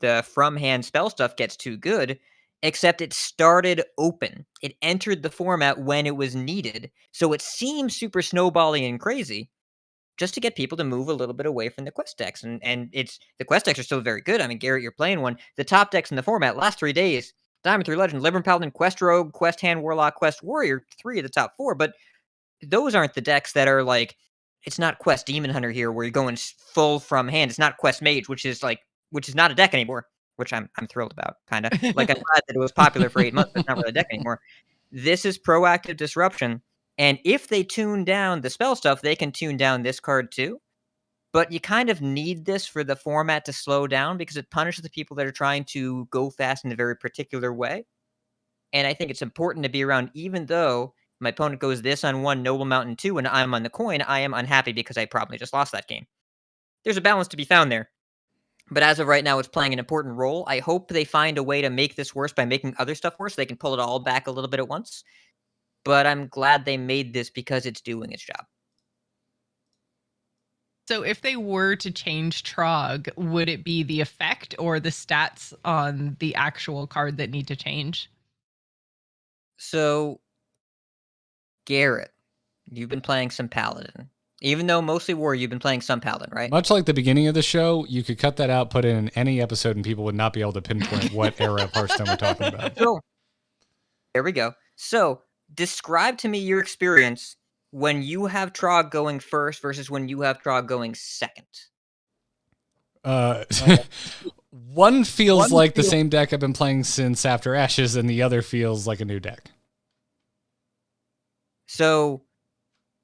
S6: the from hand spell stuff gets too good, except it started open. It entered the format when it was needed. So it seems super snowbally and crazy just to get people to move a little bit away from the quest decks. And the quest decks are still very good. I mean, Garrett, you're playing one. The top decks in the format last 3 days, Diamond 3 Legend, Libram Paladin, Quest Rogue, Quest Hand Warlock, Quest Warrior, 3 of the top 4, but those aren't the decks that are like, it's not Quest Demon Hunter here where you're going full from hand. It's not Quest Mage, which is not a deck anymore, which I'm thrilled about, kind of. Like, I'm glad that it was popular for 8 months, but it's not really a deck anymore. This is proactive disruption, and if they tune down the spell stuff, they can tune down this card too. But you kind of need this for the format to slow down because it punishes the people that are trying to go fast in a very particular way. And I think it's important to be around, even though my opponent goes this on 1, Noble Mountain 2, and I'm on the coin, I am unhappy because I probably just lost that game. There's a balance to be found there. But as of right now, it's playing an important role. I hope they find a way to make this worse by making other stuff worse. They can pull it all back a little bit at once. But I'm glad they made this because it's doing its job.
S5: So if they were to change Trog, would it be the effect or the stats on the actual card that need to change?
S6: So, Garrett, you've been playing some Paladin. Even though mostly War, you've been playing some Paladin, right?
S1: Much like the beginning of the show, you could cut that out, put it in any episode, and people would not be able to pinpoint what era of Hearthstone we're talking about.
S6: So, there we go. So, describe to me your experience when you have Trog going first versus when you have Trog going second?
S1: One feels like the same deck I've been playing since After Ashes, and the other feels like a new deck.
S6: So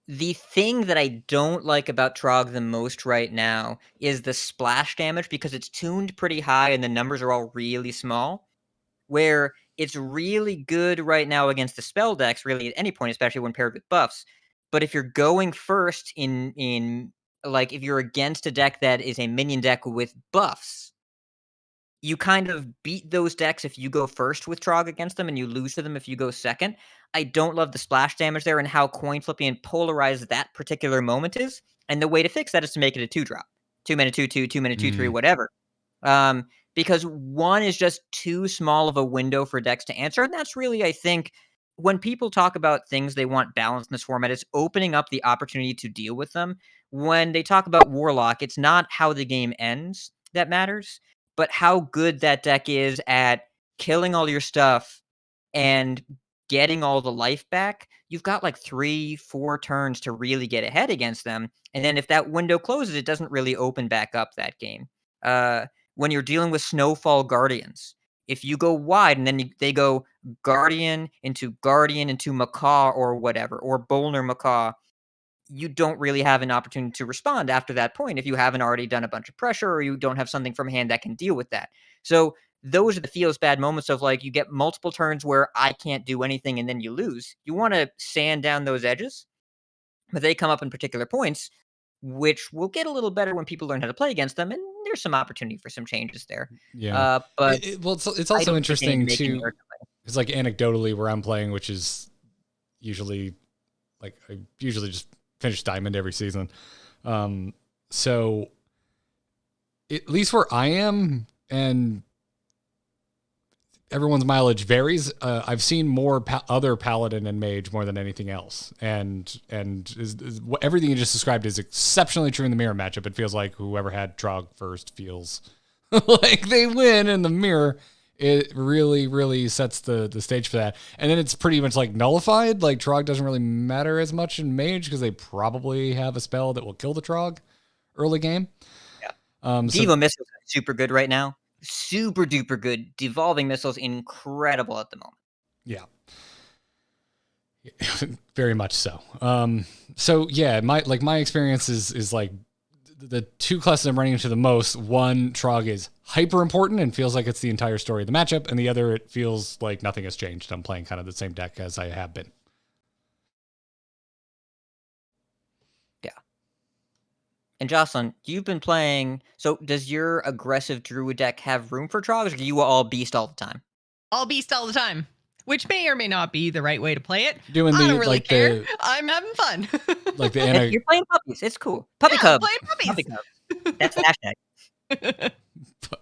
S6: the thing that I don't like about Trog the most right now is the splash damage, because it's tuned pretty high and the numbers are all really small, where it's really good right now against the spell decks, really at any point, especially when paired with buffs. But if you're going first in like if you're against a deck that is a minion deck with buffs, you kind of beat those decks if you go first with Trog against them, and you lose to them if you go second. I don't love the splash damage there and how coin flippy and polarized that particular moment is. And the way to fix that is to make it a 2-drop. 2-mana 2/2, 2-mana 2/3, whatever. Because one is just too small of a window for decks to answer. And that's really, I think, when people talk about things they want balanced in this format, it's opening up the opportunity to deal with them. When they talk about Warlock, it's not how the game ends that matters, but how good that deck is at killing all your stuff and getting all the life back. You've got like 3-4 turns to really get ahead against them. And then if that window closes, it doesn't really open back up that game. When you're dealing with Snowfall Guardians, if you go wide and then they go Guardian into Macaw or whatever, or Bolner Macaw, you don't really have an opportunity to respond after that point if you haven't already done a bunch of pressure or you don't have something from hand that can deal with that. So those are the feels bad moments of like you get multiple turns where I can't do anything and then you lose. You want to sand down those edges, but they come up in particular points, which will get a little better when people learn how to play against them, and there's some opportunity for some changes there.
S1: Yeah.
S6: But
S1: Well, it's
S6: I
S1: also
S6: don't
S1: interesting
S6: think making
S1: too. It's like anecdotally where I'm playing, which is usually like I usually just finish Diamond every season. So at least where I am, and everyone's mileage varies. I've seen more other Paladin and Mage more than anything else, and everything you just described is exceptionally true in the mirror matchup. It feels like whoever had Trog first feels like they win in the mirror. It really, really sets the stage for that, and then it's pretty much like nullified. Like Trog doesn't really matter as much in Mage because they probably have a spell that will kill the Trog early game.
S6: Yeah. Diva Missiles are super good right now. Super duper good. Devolving Missiles incredible at the moment.
S1: Yeah. Very much so. So yeah, my experience is like the two classes I'm running into the most. One, Trog is hyper important and feels like it's the entire story of the matchup, and the other, it feels like nothing has changed. I'm playing kind of the same deck as I have been.
S6: Yeah. And Jocelyn, you've been playing. So does your aggressive Druid deck have room for Trogs, or do you all beast all the time?
S5: All beast all the time, which may or may not be the right way to play it.
S1: Doing
S5: I don't really care. I'm having fun.
S1: Like the
S6: You're playing puppies. It's cool. Puppy cub.
S5: Playing puppies.
S6: Puppy cub. That's the hashtag.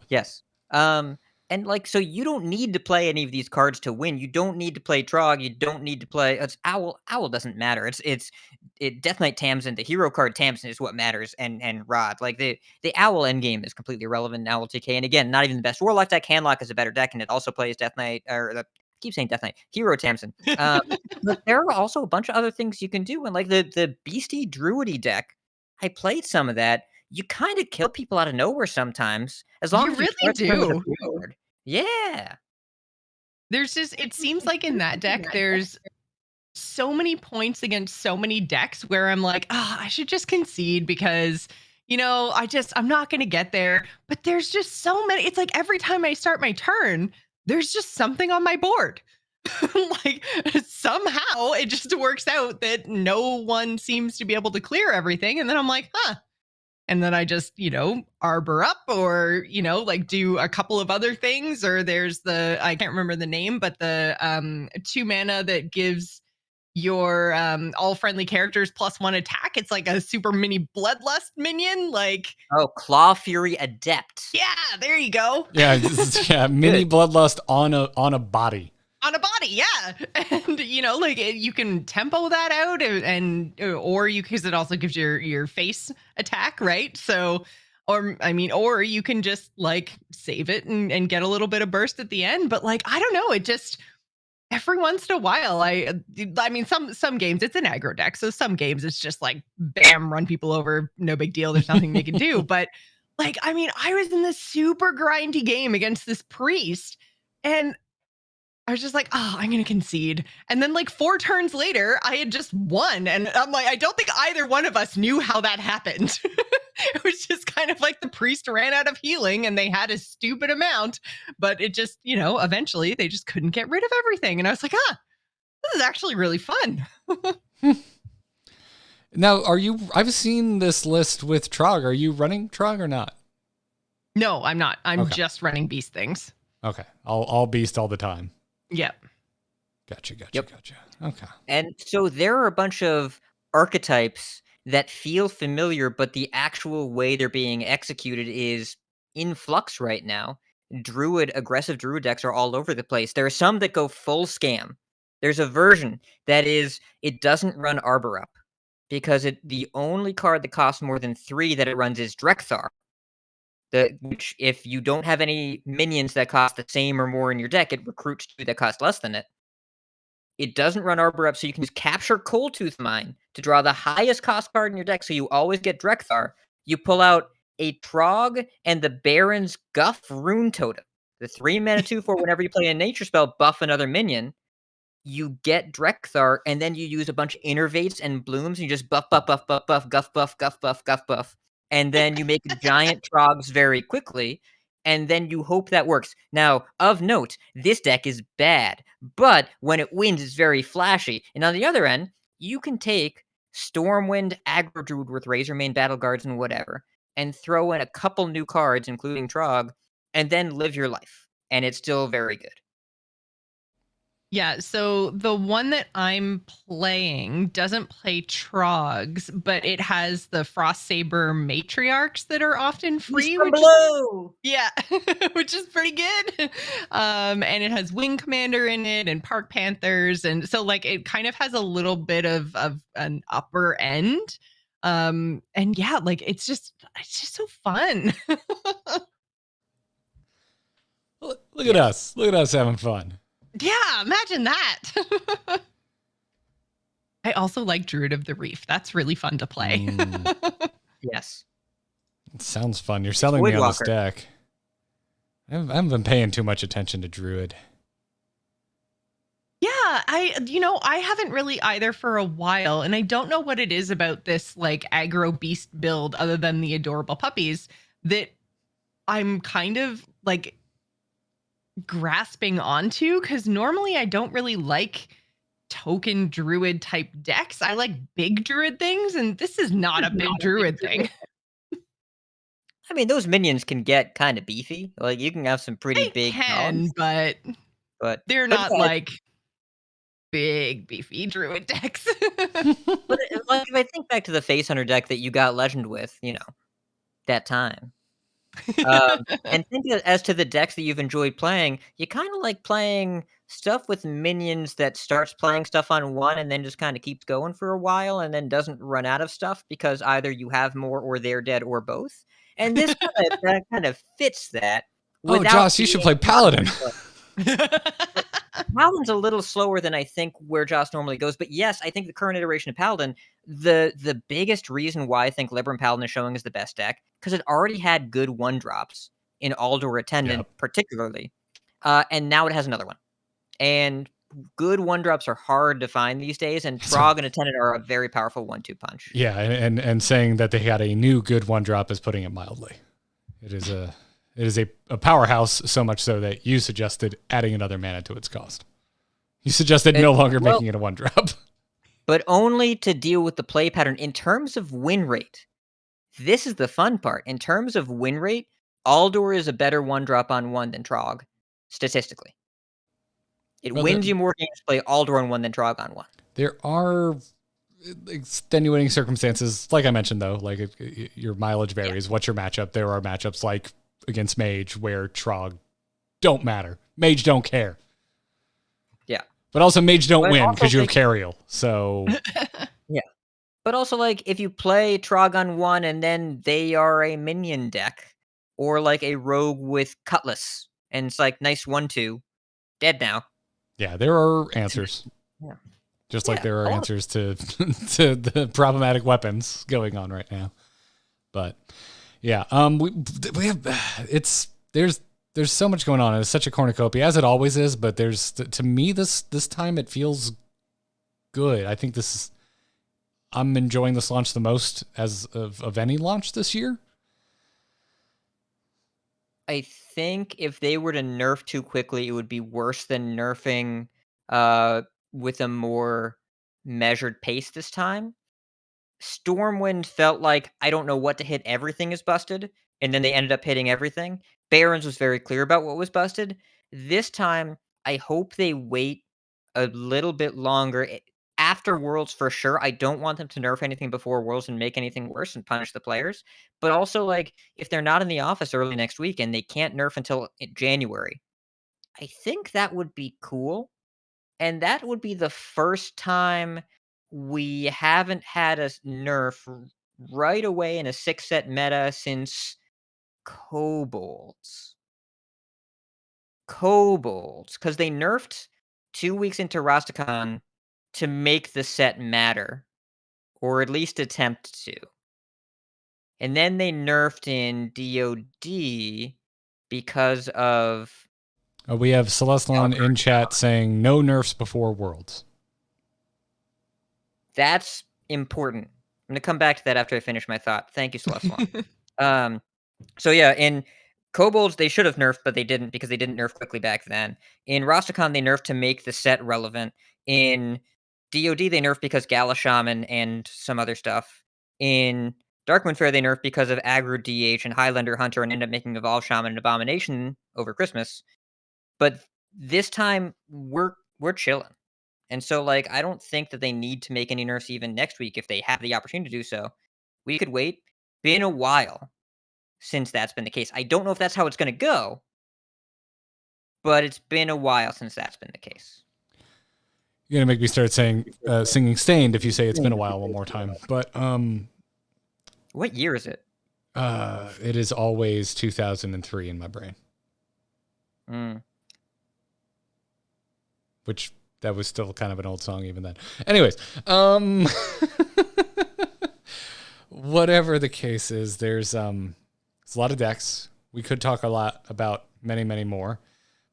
S6: Yes. And like, so you don't need to play any of these cards to win. You don't need to play Trog. You don't need to play. It's Owl. Owl doesn't matter. Death Knight Tamsin. The hero card Tamsin is what matters. And Rod. Like the Owl endgame is completely irrelevant in AlterTAC. And again, not even the best Warlock deck. Handlock is a better deck, and it also plays Death Knight I keep saying Death Knight. Hero Tamsin. But there are also a bunch of other things you can do. And like the Beastie Druidy deck, I played some of that. You kind of kill people out of nowhere sometimes, as long
S5: You
S6: as
S5: really
S6: charge them with a
S5: do.
S6: board. Yeah.
S5: There's just, it seems like in that deck, there's so many points against so many decks where I'm like, I should just concede because, I'm not going to get there. But there's just so many. It's like every time I start my turn, there's just something on my board. Like somehow it just works out that no one seems to be able to clear everything. And then I'm like, and then I just, arbor up or, like do a couple of other things. Or there's I can't remember the name, but the 2 mana that gives your all friendly characters +1 attack. It's like a super mini Bloodlust minion. Like,
S6: oh, Claw Fury Adept.
S5: Yeah, there you go.
S1: Yeah, mini Bloodlust on a body.
S5: On a body, yeah. And like you can tempo that out and or because it also gives your face attack, right? So or you can just like save it and get a little bit of burst at the end. But like, I don't know, every once in a while, I mean, some games it's an aggro deck, so some games it's just like bam, run people over, no big deal. There's nothing they can do. But like, I mean, I was in this super grindy game against this priest, and I was just like, oh, I'm gonna concede. And then like 4 turns later, I had just won, and I'm like, I don't think either one of us knew how that happened. It was just kind of like the priest ran out of healing, and they had a stupid amount, but it just, eventually they just couldn't get rid of everything, and I was like, this is actually really fun.
S1: Now, I've seen this list with Trog. Are you running Trog or not?
S5: No, I'm not. I'm just running beast things.
S1: Okay. I'll beast all the time.
S5: Yep.
S1: Gotcha.
S6: Yep.
S1: Okay.
S6: And so there are a bunch of archetypes that feel familiar, but the actual way they're being executed is in flux right now. Aggressive druid decks are all over the place. There are some that go full scam. There's a version that it doesn't run Arbor Up because the only card that costs more than 3 that it runs is Drekthar. Which, if you don't have any minions that cost the same or more in your deck, it recruits 2 that cost less than it. It doesn't run Arbor Up, so you can just capture Coldtooth Mine to draw the highest cost card in your deck, so you always get Drekthar. You pull out a Trog and the Baron's Guff Rune Totem. The 3 mana 2/4, whenever you play a nature spell, buff another minion. You get Drekthar, and then you use a bunch of Innervates and Blooms, and you just buff, guff, buff. And then you make giant Trogs very quickly, and then you hope that works. Now, of note, this deck is bad, but when it wins, it's very flashy. And on the other end, you can take Stormwind, Aggro Druid with Razormane, Battle Guards, and whatever, and throw in a couple new cards, including Trog, and then live your life. And it's still very good.
S5: Yeah, so the one that I'm playing doesn't play Trogs, but it has the Frostsaber Matriarchs that are often free. Which is pretty good. And it has Wing Commander in it and Park Panthers, and so like it kind of has a little bit of an upper end. And yeah, like it's just so fun.
S1: Look at us. Look at us having fun.
S5: Yeah, imagine that. I also like Druid of the Reef. That's really fun to play.
S6: Yes.
S1: It sounds fun. You're selling me on this deck. I haven't been paying too much attention to Druid.
S5: Yeah, I haven't really either for a while, and I don't know what it is about this like aggro beast build other than the adorable puppies that I'm kind of like grasping onto, because normally I don't really like token druid type decks. I like big druid things, and this is not a big druid thing.
S6: I mean, those minions can get kind of beefy. Like, you can have some pretty big
S5: dogs, but they're not like big beefy druid decks.
S6: But like, if I think back to the Face Hunter deck that you got Legend with, that time. And think as to the decks that you've enjoyed playing, you kind of like playing stuff with minions that starts playing stuff on 1 and then just kind of keeps going for a while and then doesn't run out of stuff because either you have more or they're dead or both. And this kind of fits that.
S1: Oh, Joss, you should play Paladin.
S6: Paladin's a little slower than I think where Joss normally goes, but yes, I think the current iteration of Paladin, the biggest reason why I think Libram Paladin is showing as the best deck, because it already had good 1-drops in Aldor Attendant, particularly, and now it has another one. And good 1-drops are hard to find these days, and Trog and Attendant are a very powerful 1-2 punch.
S1: Yeah, and saying that they had a new good 1-drop is putting it mildly. It is a powerhouse, so much so that you suggested adding another mana to its cost. You suggested no longer making it a 1-drop.
S6: But only to deal with the play pattern. In terms of win rate, this is the fun part. In terms of win rate, Aldor is a better 1-drop on 1 than Trog, statistically. It wins you more games to play Aldor on 1 than Trog on 1.
S1: There are extenuating circumstances, like I mentioned, though, like your mileage varies. What's your matchup? There are matchups like against Mage where Trog don't matter. Mage don't care.
S6: Yeah.
S1: But also Mage don't win because you have Cariel. So
S6: yeah. But also, like, if you play Trog on 1 and then they are a minion deck, or like a rogue with Cutlass, and it's like nice 1-2, dead now.
S1: Yeah, there are answers.
S6: Yeah.
S1: Just like there are answers to to the problematic weapons going on right now. But yeah, we have there's so much going on. It's such a cornucopia, as it always is. But to me this time it feels good. I think I'm enjoying this launch the most of any launch this year.
S6: I think if they were to nerf too quickly, it would be worse than nerfing with a more measured pace this time. Stormwind felt like I don't know what to hit, everything is busted, and then they ended up hitting everything. Barons was very clear about what was busted. This time, I hope they wait a little bit longer. After Worlds, for sure, I don't want them to nerf anything before Worlds and make anything worse and punish the players. But also, like, if they're not in the office early next week and they can't nerf until January, I think that would be cool. And that would be the first time we haven't had a nerf right away in a 6-set meta since Kobolds. Because they nerfed 2 weeks into Rastakhan to make the set matter, or at least attempt to. And then they nerfed in DoD because of...
S1: We have Celestalon in chat saying no nerfs before Worlds.
S6: That's important. I'm going to come back to that after I finish my thought. Thank you, Celestalon. So yeah, in Kobolds, they should have nerfed, but they didn't because they didn't nerf quickly back then. In Rastakhan, they nerfed to make the set relevant. In DoD, they nerfed because Gala Shaman and some other stuff. In Darkmoon Fair, they nerfed because of Aggro DH and Highlander Hunter and ended up making Evolve Shaman and Abomination over Christmas. But this time, we're chilling. And so, like, I don't think that they need to make any nerfs even next week if they have the opportunity to do so. We could wait. Been a while since that's been the case. I don't know if that's how it's going to go, but it's been a while since that's been the case.
S1: You're going to make me start singing Stained if you say it's been a while one more time. But
S6: what year is it?
S1: It is always 2003 in my brain. Which that was still kind of an old song even then. Anyways, whatever the case is, there's a lot of decks. We could talk a lot about many, many more,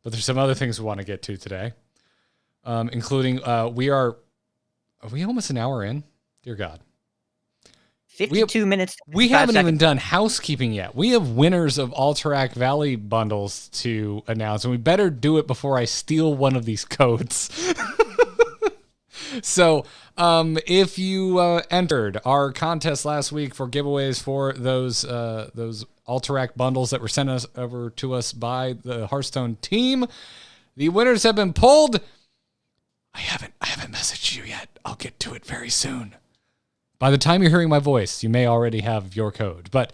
S1: but there's some other things we want to get to today, including are we almost an hour in? Dear God.
S6: 52 minutes.
S1: We haven't even done housekeeping yet. We have winners of AlterTAC Valley bundles to announce, and we better do it before I steal one of these codes. So if you entered our contest last week for giveaways for those AlterTAC bundles that were sent over to us by the Hearthstone team, the winners have been pulled. I haven't messaged you yet. I'll get to it very soon. By the time you're hearing my voice, you may already have your code. But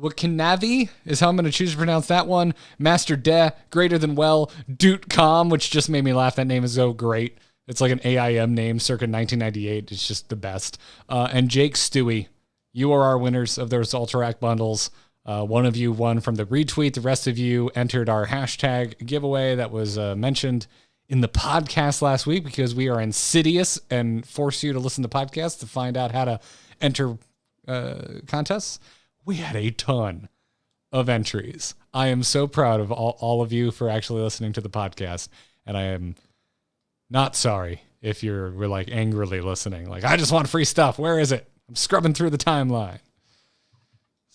S1: Wakinavi is how I'm going to choose to pronounce that one. Master De, Greater Than Well, Dootcom, which just made me laugh. That name is so great. It's like an AIM name circa 1998. It's just the best. And Jake Stewie, you are our winners of those AlterTAC bundles. One of you won from the retweet. The rest of you entered our hashtag giveaway that was mentioned in the podcast last week because we are insidious and force you to listen to podcasts to find out how to enter contests. We had a ton of entries. I am so proud of all of you for actually listening to the podcast, and I am not sorry if we're like angrily listening. Like, I just want free stuff. Where is it? I'm scrubbing through the timeline.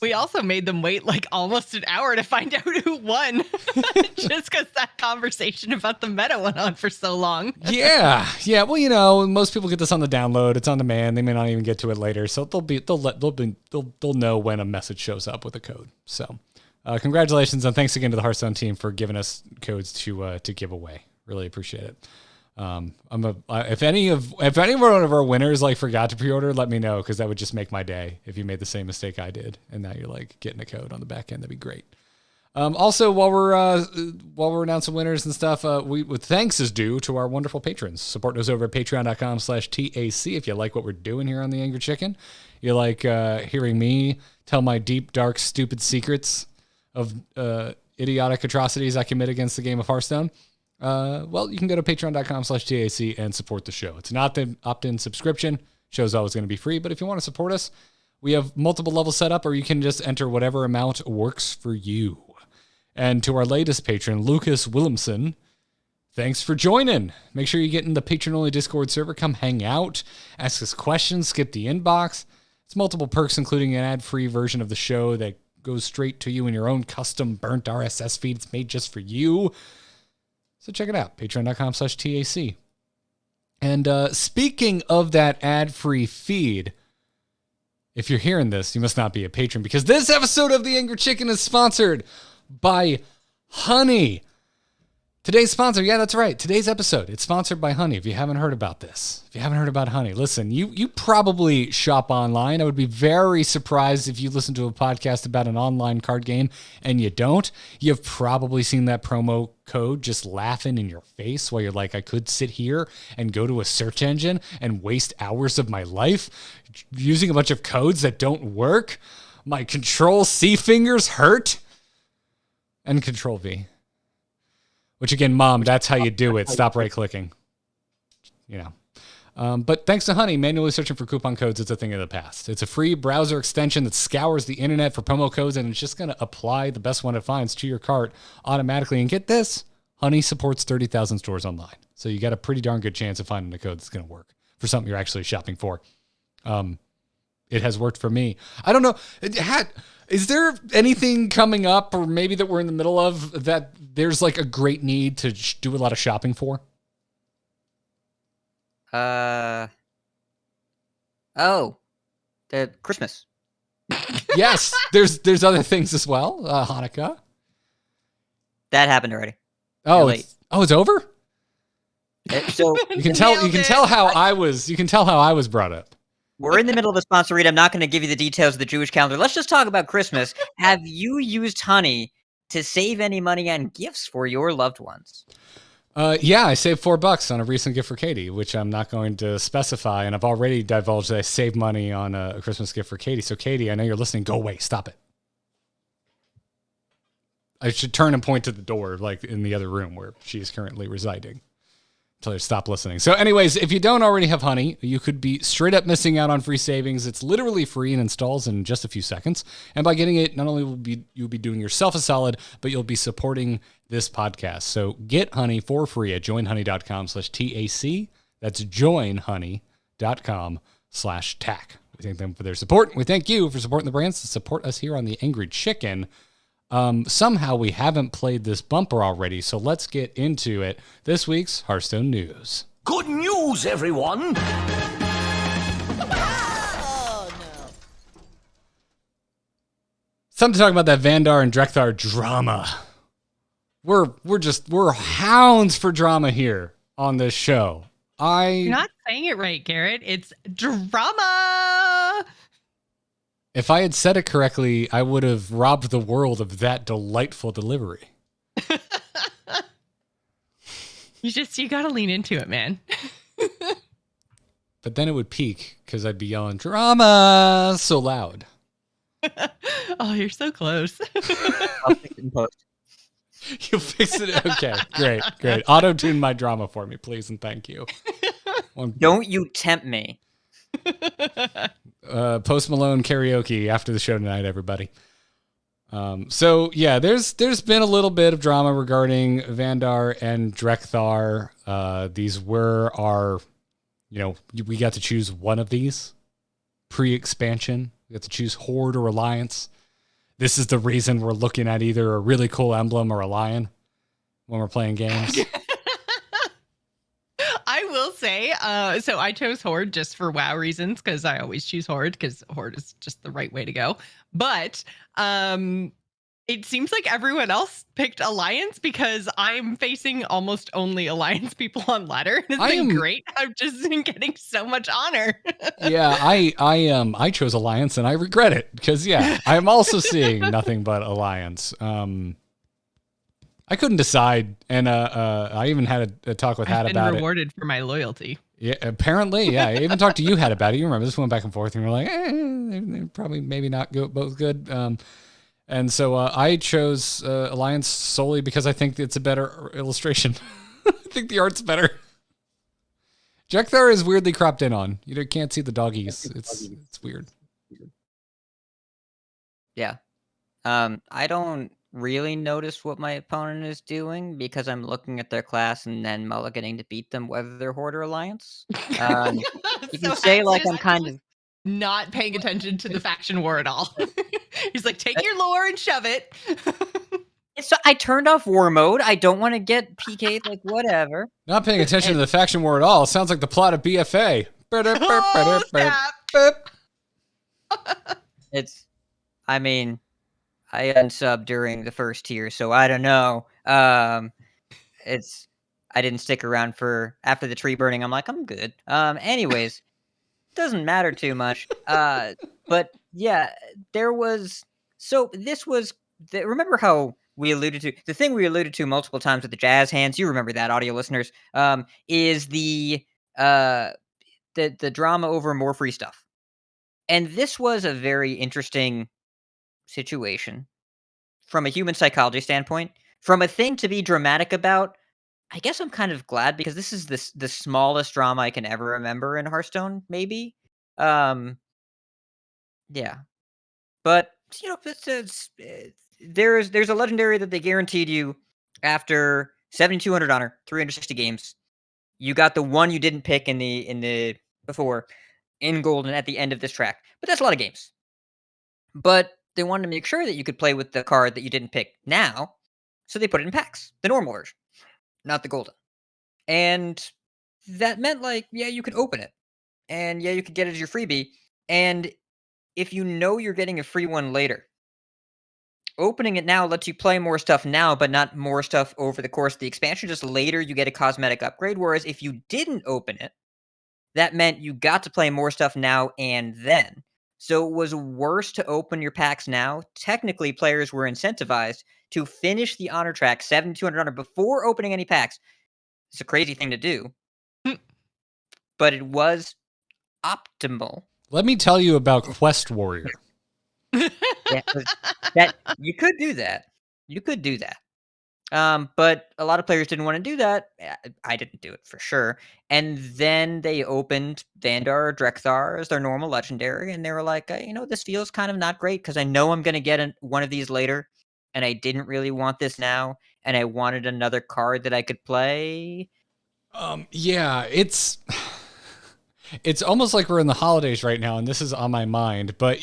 S5: We also made them wait like almost an hour to find out who won just because that conversation about the meta went on for so long.
S1: Yeah. Well, most people get this on the download. It's on demand. They may not even get to it later. So they'll know when a message shows up with a code. So congratulations and thanks again to the Hearthstone team for giving us codes to give away. Really appreciate it. If any one of our winners like forgot to pre-order, let me know because that would just make my day if you made the same mistake I did and now you're like getting a code on the back end. That'd be great. Also, while we're announcing winners and stuff, thanks is due to our wonderful patrons. Support us over at patreon.com/TAC. If you like what we're doing here on the Angry Chicken, you like hearing me tell my deep, dark, stupid secrets of idiotic atrocities I commit against the game of Hearthstone. well, you can go to patreon.com/TAC and support the show. It's not the opt-in subscription. Show's always going to be free, but if you want to support us, we have multiple levels set up, or you can just enter whatever amount works for you. And to our latest patron, Lucas Williamson, thanks for joining. Make sure you get in the patron-only Discord server. Come hang out, ask us questions, skip the inbox. It's multiple perks, including an ad-free version of the show that goes straight to you in your own custom burnt RSS feed. It's made just for you. So check it out, patreon.com/TAC. And speaking of that ad-free feed, if you're hearing this, you must not be a patron, because this episode of The Angry Chicken is sponsored by Honey. Today's sponsor, yeah, that's right. Today's episode, it's sponsored by Honey. If you haven't heard about this, if you haven't heard about Honey, listen, you probably shop online. I would be very surprised if you listen to a podcast about an online card game and you don't. You've probably seen that promo code just laughing in your face while you're like, I could sit here and go to a search engine and waste hours of my life using a bunch of codes that don't work. My Control-C fingers hurt. And Control-V. Which again, Mom, that's how you do it. Stop right-clicking. You know. But thanks to Honey, manually searching for coupon codes is a thing of the past. It's a free browser extension that scours the internet for promo codes, and it's just going to apply the best one it finds to your cart automatically. And get this, Honey supports 30,000 stores online. So you got a pretty darn good chance of finding a code that's going to work for something you're actually shopping for. It has worked for me. I don't know. Is there anything coming up, or maybe that we're in the middle of, that there's like a great need to do a lot of shopping for?
S6: The Christmas.
S1: Yes, there's other things as well. Hanukkah.
S6: That happened already.
S1: Oh,
S6: Really?
S1: it's over.
S6: So
S1: You can tell how I was brought up.
S6: we're in the middle of a sponsor read. I'm not going to give you the details of the Jewish calendar. Let's just talk about Christmas. Have you used Honey to save any money on gifts for your loved ones?
S1: Yeah, I saved $4 on a recent gift for Katie, which I'm not going to specify, and I've already divulged that I saved money on a Christmas gift for Katie. So Katie, I know you're listening. Go away. Stop it. I should turn and point to the door, like in the other room where she is currently residing. Tell her to stop listening. So anyways, if you don't already have Honey, you could be straight up missing out on free savings. It's literally free and installs in just a few seconds. And by getting it, not only will you'll be doing yourself a solid, but you'll be supporting this podcast. So get Honey for free at joinhoney.com/TAC. That's joinhoney.com/TAC. We thank them for their support. We thank you for supporting the brands that support us here on The Angry Chicken. Somehow we haven't played this bumper already, so let's get into it. This week's Hearthstone news.
S2: Good news, everyone!
S1: Something to talk about that Vandar and Drekthar drama. We're hounds for drama here on this show.
S5: You're not saying it right, Garrett. It's drama.
S1: If I had said it correctly, I would have robbed the world of that delightful delivery.
S5: You got to lean into it, man.
S1: But then it would peak because I'd be yelling drama so loud.
S5: Oh, you're so close.
S6: I'll fix it in post.
S1: You'll fix it. Okay, great. Auto-tune my drama for me, please, and thank you.
S6: Don't you tempt me.
S1: Post Malone karaoke after the show tonight, everybody. So yeah, there's been a little bit of drama regarding Vandar and Drekthar. These were our, we got to choose one of these pre-expansion. We got to choose Horde or Alliance. This is the reason we're looking at either a really cool emblem or a lion when we're playing games.
S5: I will say, so I chose Horde just for WoW reasons, because I always choose Horde, because Horde is just the right way to go. But it seems like everyone else picked Alliance, because I'm facing almost only Alliance people on ladder. It's been great. I've just been getting so much honor.
S1: Yeah, I chose Alliance, and I regret it, because I'm also seeing nothing but Alliance. I couldn't decide, and I even had a talk with Hat about it.
S5: I've been rewarded for my loyalty.
S1: Yeah, apparently, yeah. I even talked to you, Hat, about it. You remember this went back and forth, and we're like, they're probably maybe not both good. And so I chose Alliance solely because I think it's a better illustration. I think the art's better. Drekthar is weirdly cropped in on. You can't see the doggies. It's weird.
S6: Yeah. I don't really notice what my opponent is doing because I'm looking at their class and then mulliganing to beat them, whether they're Horde or Alliance. You
S5: So
S6: can say
S5: Hack's
S6: like
S5: just
S6: I'm kind of
S5: not paying attention to the faction war at all. He's like, take your lore and shove it.
S6: so I turned off war mode. I don't want to get PK'd, like whatever.
S1: Not paying attention to the faction war at all. Sounds like the plot of BFA.
S5: Oh, snap.
S6: I mean, I unsubbed during the first tier, so I don't know. I didn't stick around for after the tree burning. I'm like, I'm good. Anyways, doesn't matter too much. But yeah, there was. So this was. Remember how we alluded to the thing we alluded to multiple times with the jazz hands? You remember that, audio listeners? Is the drama over more free stuff, and this was a very interesting situation from a human psychology standpoint. From a thing to be dramatic about, I guess I'm kind of glad because this is the smallest drama I can ever remember in Hearthstone, maybe. Um, yeah, but there's a legendary that they guaranteed you after 7,200 honor, 360 games. You got the one you didn't pick in the before in golden at the end of this track, but that's a lot of games. But they wanted to make sure that you could play with the card that you didn't pick now, so they put it in packs, the normal version, not the golden. And that meant like, yeah, you could open it. And yeah, you could get it as your freebie. And if you know you're getting a free one later, opening it now lets you play more stuff now, but not more stuff over the course of the expansion. Just later you get a cosmetic upgrade. Whereas if you didn't open it, that meant you got to play more stuff now and then. So it was worse to open your packs now. Technically, players were incentivized to finish the honor track 7,200 honor before opening any packs. It's a crazy thing to do, but it was optimal.
S1: Let me tell you about Quest Warrior.
S6: Yeah, that you could do that. You could do that. But a lot of players didn't want to do that. I didn't do it for sure. And then they opened Vandar or Drekthar as their normal legendary, and they were like, this feels kind of not great because I know I'm going to get one of these later, and I didn't really want this now, and I wanted another card that I could play.
S1: Yeah, it's almost like we're in the holidays right now, and this is on my mind. But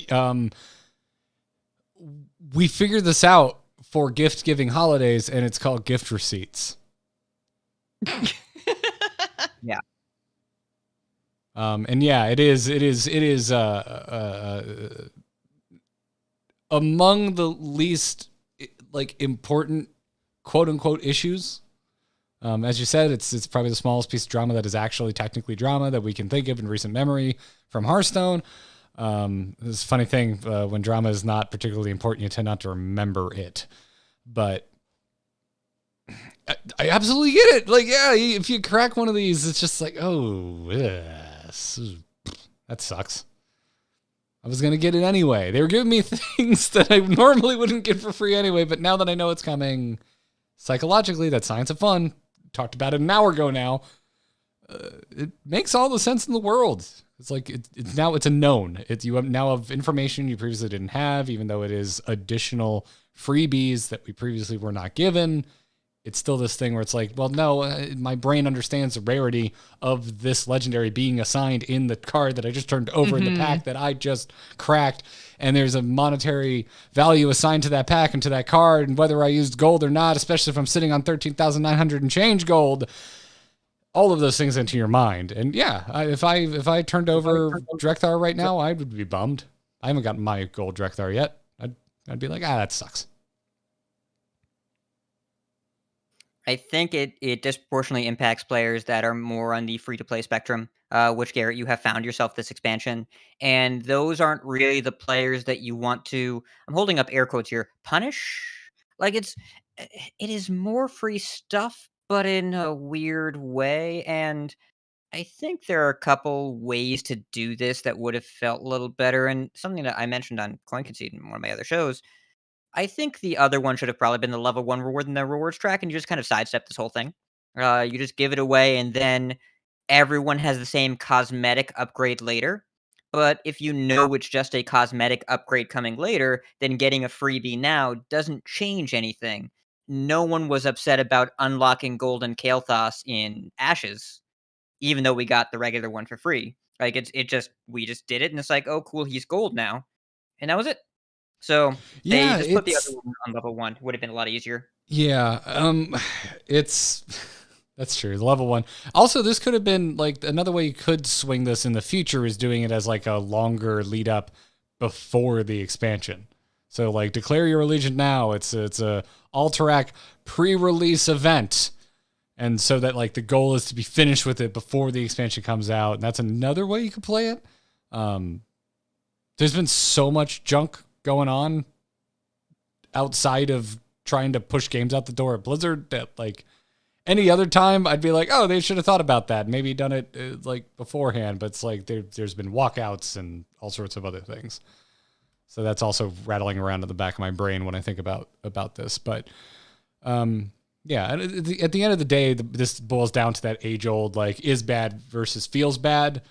S1: we figured this out for gift-giving holidays, and it's called gift receipts.
S6: Yeah.
S1: And yeah, it is among the least important quote unquote issues. As you said, it's probably the smallest piece of drama that is actually technically drama that we can think of in recent memory from Hearthstone. This funny thing, when drama is not particularly important, you tend not to remember it. But I absolutely get it. Like, yeah, if you crack one of these, it's just like, oh, yes, that sucks. I was going to get it anyway. They were giving me things that I normally wouldn't get for free anyway, but now that I know it's coming, psychologically, that Science of Fun, talked about it an hour ago now, it makes all the sense in the world. It's like, it's a known. You now have information you previously didn't have, even though it is additional freebies that we previously were not given. It's still this thing where it's like, well, no, my brain understands the rarity of this legendary being assigned in the card that I just turned over in the pack that I just cracked. And there's a monetary value assigned to that pack and to that card. And whether I used gold or not, especially if I'm sitting on 13,900 and change gold, all of those things into your mind. And yeah, if I turned over Drekthar right now, I would be bummed. I haven't gotten my gold Drekthar yet. I'd be like, that sucks.
S6: I think it disproportionately impacts players that are more on the free-to-play spectrum, which, Garrett, you have found yourself this expansion. And those aren't really the players that you want to, I'm holding up air quotes here, punish? Like, it is more free stuff, but in a weird way. And I think there are a couple ways to do this that would have felt a little better. And something that I mentioned on Coin Conceit in one of my other shows, I think the other one should have probably been the level 1 reward in the rewards track, and you just kind of sidestep this whole thing. You just give it away, and then everyone has the same cosmetic upgrade later. But if you know it's just a cosmetic upgrade coming later, then getting a freebie now doesn't change anything. No one was upset about unlocking Golden Kael'thas in Ashes, even though we got the regular one for free. Like we just did it, and it's like, oh cool, he's gold now, and that was it. So they
S1: Yeah,
S6: just put the
S1: it's
S6: other one on level 1. Would have been a lot easier.
S1: yeah, it's that's true. The level 1. Also, this could have been like another way you could swing this in the future is doing it as like a longer lead up before the expansion. So like declare your allegiance now. It's a AlterTAC pre-release event. And so that like the goal is to be finished with it before the expansion comes out. And that's another way you could play it. There's been so much junk going on outside of trying to push games out the door at Blizzard that like any other time I'd be like, oh, they should have thought about that. Maybe done it like beforehand. But it's like there's been walkouts and all sorts of other things. So that's also rattling around in the back of my brain when I think about this. But yeah, at the end of the day, this boils down to that age-old, like, is bad versus feels bad.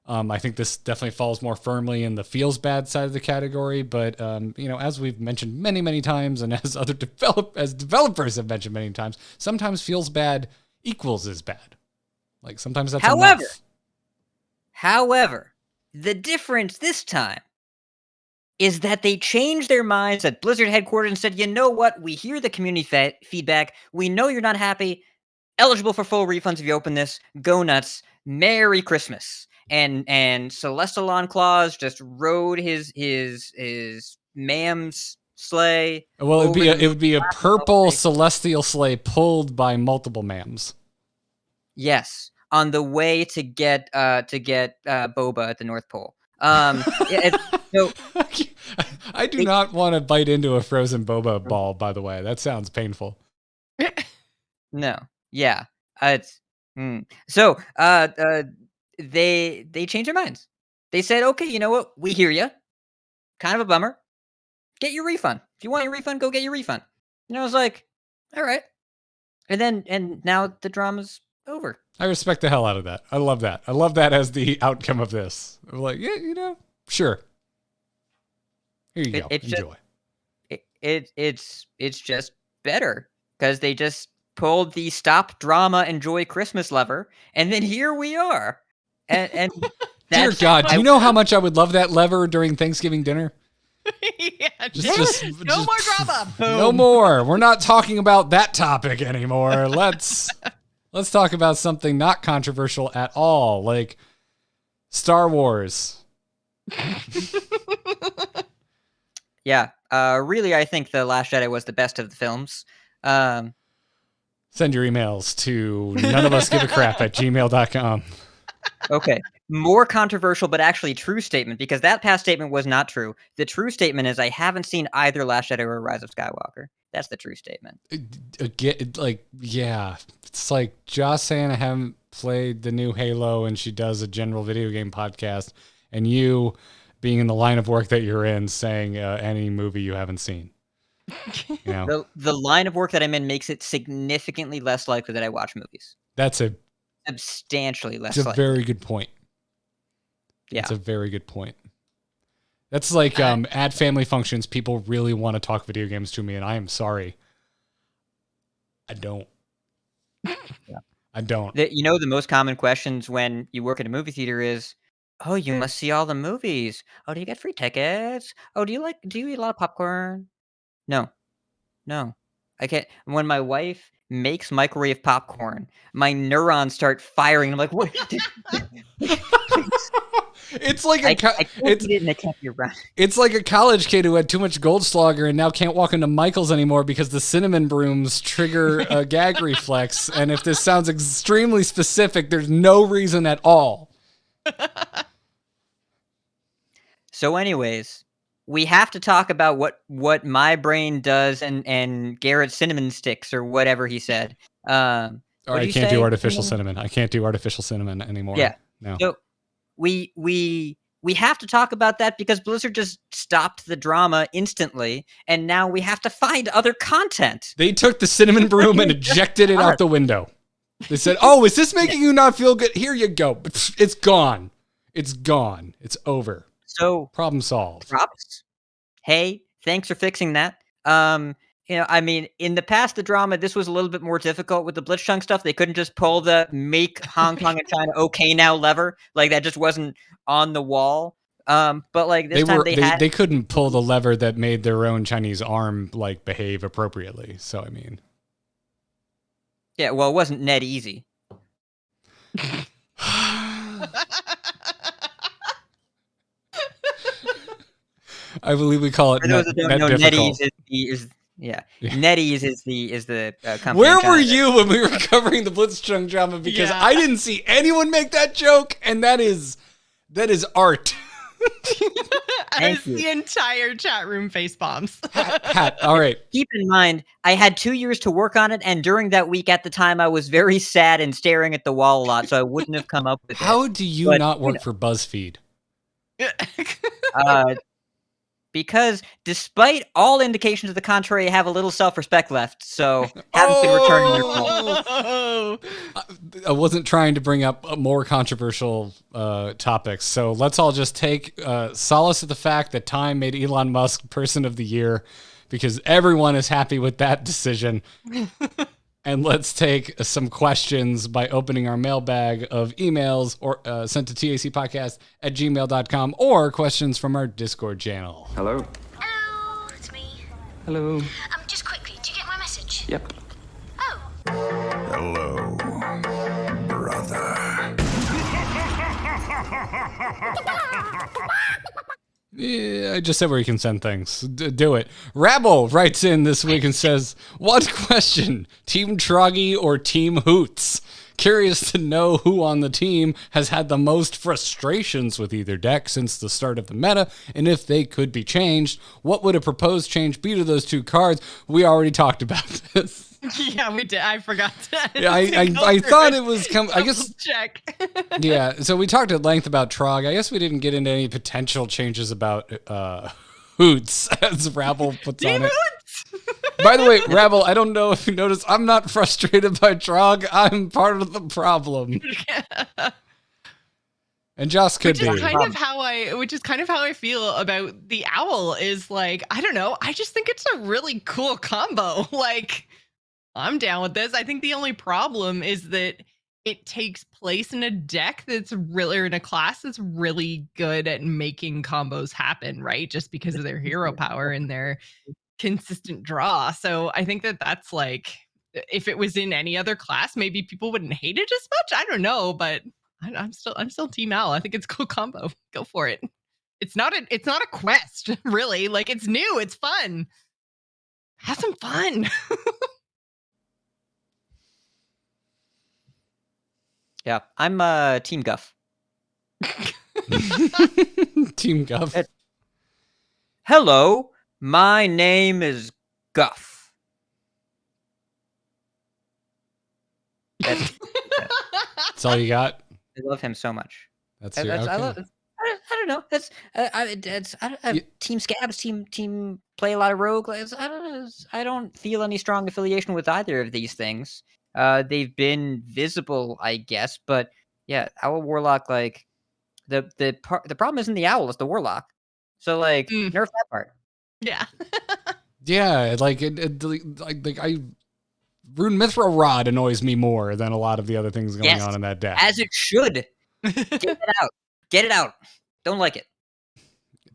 S1: I think this definitely falls more firmly in the feels bad side of the category. But, as we've mentioned many, many times, and as other developers have mentioned many times, sometimes feels bad equals is bad. Like, sometimes that's enough.
S6: However, the difference this time is that they changed their minds at Blizzard headquarters and said, you know what? We hear the community feedback. We know you're not happy. Eligible for full refunds if you open this. Go nuts. Merry Christmas. And Celestalon Claus just rode his Mam's sleigh.
S1: Well, it would be a purple celestial sleigh pulled by multiple Mams.
S6: Yes, on the way to get Boba at the North Pole. So
S1: I do not want to bite into a frozen boba ball, by the way. That sounds painful.
S6: No. Yeah. So they changed their minds. They said, okay, you know what? We hear you. Kind of a bummer. Get your refund. If you want your refund, go get your refund. And I was like, all right. And now the drama's over.
S1: I respect the hell out of that. I love that. I love that as the outcome of this. I'm like, yeah, sure. Here you go. Enjoy.
S6: It's just better because they just pulled the stop drama, enjoy Christmas lever, and then here we are. And
S1: dear God, do you know how much I would love that lever during Thanksgiving dinner?
S5: Yeah,
S1: just
S5: no more drama. Boom.
S1: No more. We're not talking about that topic anymore. Let's talk about something not controversial at all, like Star Wars.
S6: Yeah. Really, I think The Last Jedi was the best of the films.
S1: Send your emails to noneofusgivecrap@gmail.com.
S6: Okay. More controversial, but actually true statement, because that past statement was not true. The true statement is I haven't seen either Last Jedi or Rise of Skywalker. That's the true statement.
S1: Yeah. It's like Joss saying I haven't played the new Halo and she does a general video game podcast, and you being in the line of work that you're in saying any movie you haven't seen. You know?
S6: The line of work that I'm in makes it significantly less likely that I watch movies.
S1: That's
S6: substantially less
S1: likely.
S6: It's
S1: a very good point.
S6: Yeah.
S1: It's a very good point. That's like at family functions, people really want to talk video games to me, and I am sorry. I don't.
S6: Yeah.
S1: I don't.
S6: The most common questions when you work at a movie theater is, oh, you must see all the movies. Oh, do you get free tickets? Oh, do you eat a lot of popcorn? No. I can't. When my wife makes microwave popcorn, my neurons start firing. I'm like, what?
S1: It's like
S6: it's
S1: like a college kid who had too much Goldschlager and now can't walk into Michael's anymore because the cinnamon brooms trigger a gag reflex. And if this sounds extremely specific, there's no reason at all.
S6: So anyways, we have to talk about what my brain does and Garrett's cinnamon sticks or whatever he said.
S1: I can't do artificial cinnamon. I can't do artificial cinnamon anymore.
S6: Yeah.
S1: No.
S6: So we have to talk about that because Blizzard just stopped the drama instantly, and now we have to find other content.
S1: They took the cinnamon broom and ejected it out the window. They said, "Oh, is this making you not feel good? Here you go. It's gone. It's gone. It's over.
S6: So
S1: Problem solved."
S6: props. Hey, thanks for fixing that. I mean, in the past, the drama, this was a little bit more difficult with the Blitzchung stuff. They couldn't just pull the make Hong Kong and China okay now lever. Like, that just wasn't on the wall. But like this time
S1: they couldn't pull the lever that made their own Chinese arm like behave appropriately. So I mean,
S6: yeah, well, it wasn't net easy.
S1: I believe we call it
S6: For those that don't know,
S1: difficult.
S6: NetEase NetEase is the company.
S1: Where were you when we were covering the Blitzchung drama? Because I didn't see anyone make that joke, and that is art.
S5: As the entire chat room face bombs.
S1: All right.
S6: Keep in mind, I had 2 years to work on it, and during that week at the time, I was very sad and staring at the wall a lot, so I wouldn't have come up with it.
S1: How do you not work for BuzzFeed?
S6: Because despite all indications to the contrary, I have a little self-respect left, so haven't been returning their call.
S1: I wasn't trying to bring up more controversial topics, so let's all just take solace of the fact that Time made Elon Musk Person of the Year, because everyone is happy with that decision. And let's take some questions by opening our mailbag of emails or sent to tacpodcast@gmail.com or questions from our Discord channel.
S3: Hello?
S7: Hello, it's me.
S3: Hello?
S7: Just quickly, do you get my message?
S3: Yep.
S7: Oh.
S4: Hello, brother.
S1: Yeah, I just said where you can send things. Do it. Rabble writes in this week and says, "What question? Team Troggy or Team Hoots? Curious to know who on the team has had the most frustrations with either deck since the start of the meta, and if they could be changed, what would a proposed change be to those two cards?" We already talked about this.
S5: Yeah, we did. I forgot to.
S1: Yeah, I thought it was I guess
S5: check.
S1: Yeah, so we talked at length about Trog. I guess we didn't get into any potential changes about Hoots, as Rabble puts on it. By the way, Rabble, I don't know if you noticed, I'm not frustrated by Trog. I'm part of the problem. And Joss could be.
S5: Which is kind of how I feel about the Owl. Is like, I don't know. I just think it's a really cool combo. Like, I'm down with this. I think the only problem is that it takes place in a deck that's really, or in a class that's really good at making combos happen, right? Just because of their hero power and their consistent draw. So I think that that's like, if it was in any other class, maybe people wouldn't hate it as much. I don't know, but I'm still Team Owl. I think it's a cool combo. Go for it. It's not a quest, really. Like, it's new. It's fun. Have some fun.
S6: Yeah, I'm Team Guff.
S1: Team Guff.
S6: Hello, my name is Guff.
S1: That's all you got?
S6: I love him so much.
S1: That's
S6: I
S1: your, okay.
S6: I don't know. Team Scabs, team play a lot of rogue. I don't know. I don't feel any strong affiliation with either of these things. They've been visible, I guess, but yeah, Owl Warlock, like the problem isn't the Owl, it's the Warlock. So like, nerf that part.
S5: Yeah.
S1: Yeah, like Rune Mithril Rod annoys me more than a lot of the other things going on in that deck.
S6: As it should. Get it out. Get it out. Don't like it.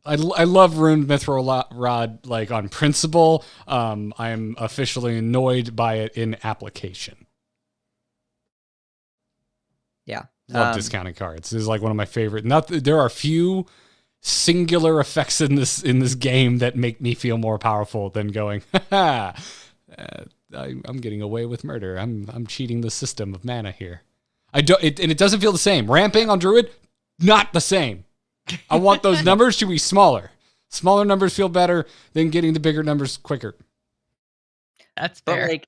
S1: I love Rune Mithril Rod, like, on principle. I am officially annoyed by it in application.
S6: Yeah.
S1: Love discounting cards. This is like one of my favorite. There are few singular effects in this game that make me feel more powerful than going, I'm getting away with murder. I'm cheating the system of mana here. And it doesn't feel the same. Ramping on Druid, not the same. I want those numbers to be smaller. Smaller numbers feel better than getting the bigger numbers quicker.
S5: That's fair.
S6: But like,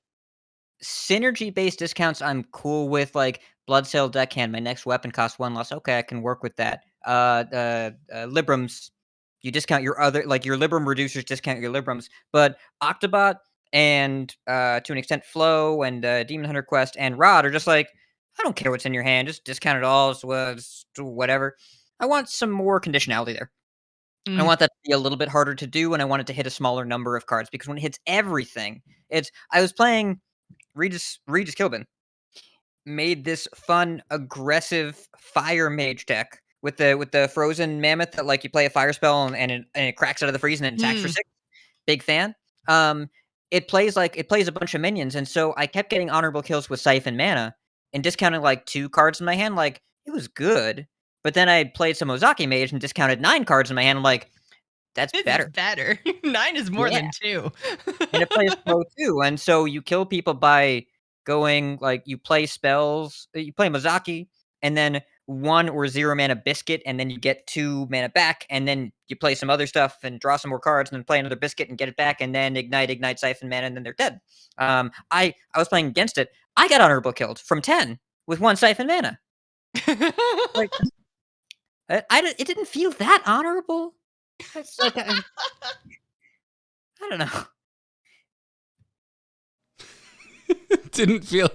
S6: synergy-based discounts, I'm cool with. Like, Bloodsail Deckhand, my next weapon costs 1 less. Okay, I can work with that. Librams, you discount your other, like, your Libram reducers discount your Librams. But Octobot, and to an extent, Flow and Demon Hunter Quest and Rod are just like, I don't care what's in your hand, just discount it all, it's whatever. I want some more conditionality there. I
S5: Mm.
S6: want that to be a little bit harder to do, and I want it to hit a smaller number of cards because when it hits everything, I was playing Regis Kilbin, made this fun, aggressive fire mage deck with the frozen mammoth that like you play a fire spell and it cracks out of the freeze and it attacks for
S5: Mm.
S6: 6. Big fan. Um, it plays a bunch of minions, and so I kept getting honorable kills with Siphon Mana and discounting like 2 cards in my hand. Like it was good, but then I played some Ozaki Mage and discounted 9 cards in my hand. I'm like, that's
S5: This is
S6: better.
S5: better. 9 is more
S6: Yeah.
S5: than 2.
S6: And it plays pro too, and so you kill people by going like you play spells, you play Mozaki, and then 1 or 0 mana Biscuit, and then you get 2 mana back, and then you play some other stuff and draw some more cards, and then play another Biscuit and get it back, and then ignite Siphon Mana, and then they're dead. I was playing against it. I got honorable killed from 10 with 1 Siphon Mana. Like, it didn't feel that honorable. It's like I don't know.
S1: Didn't feel.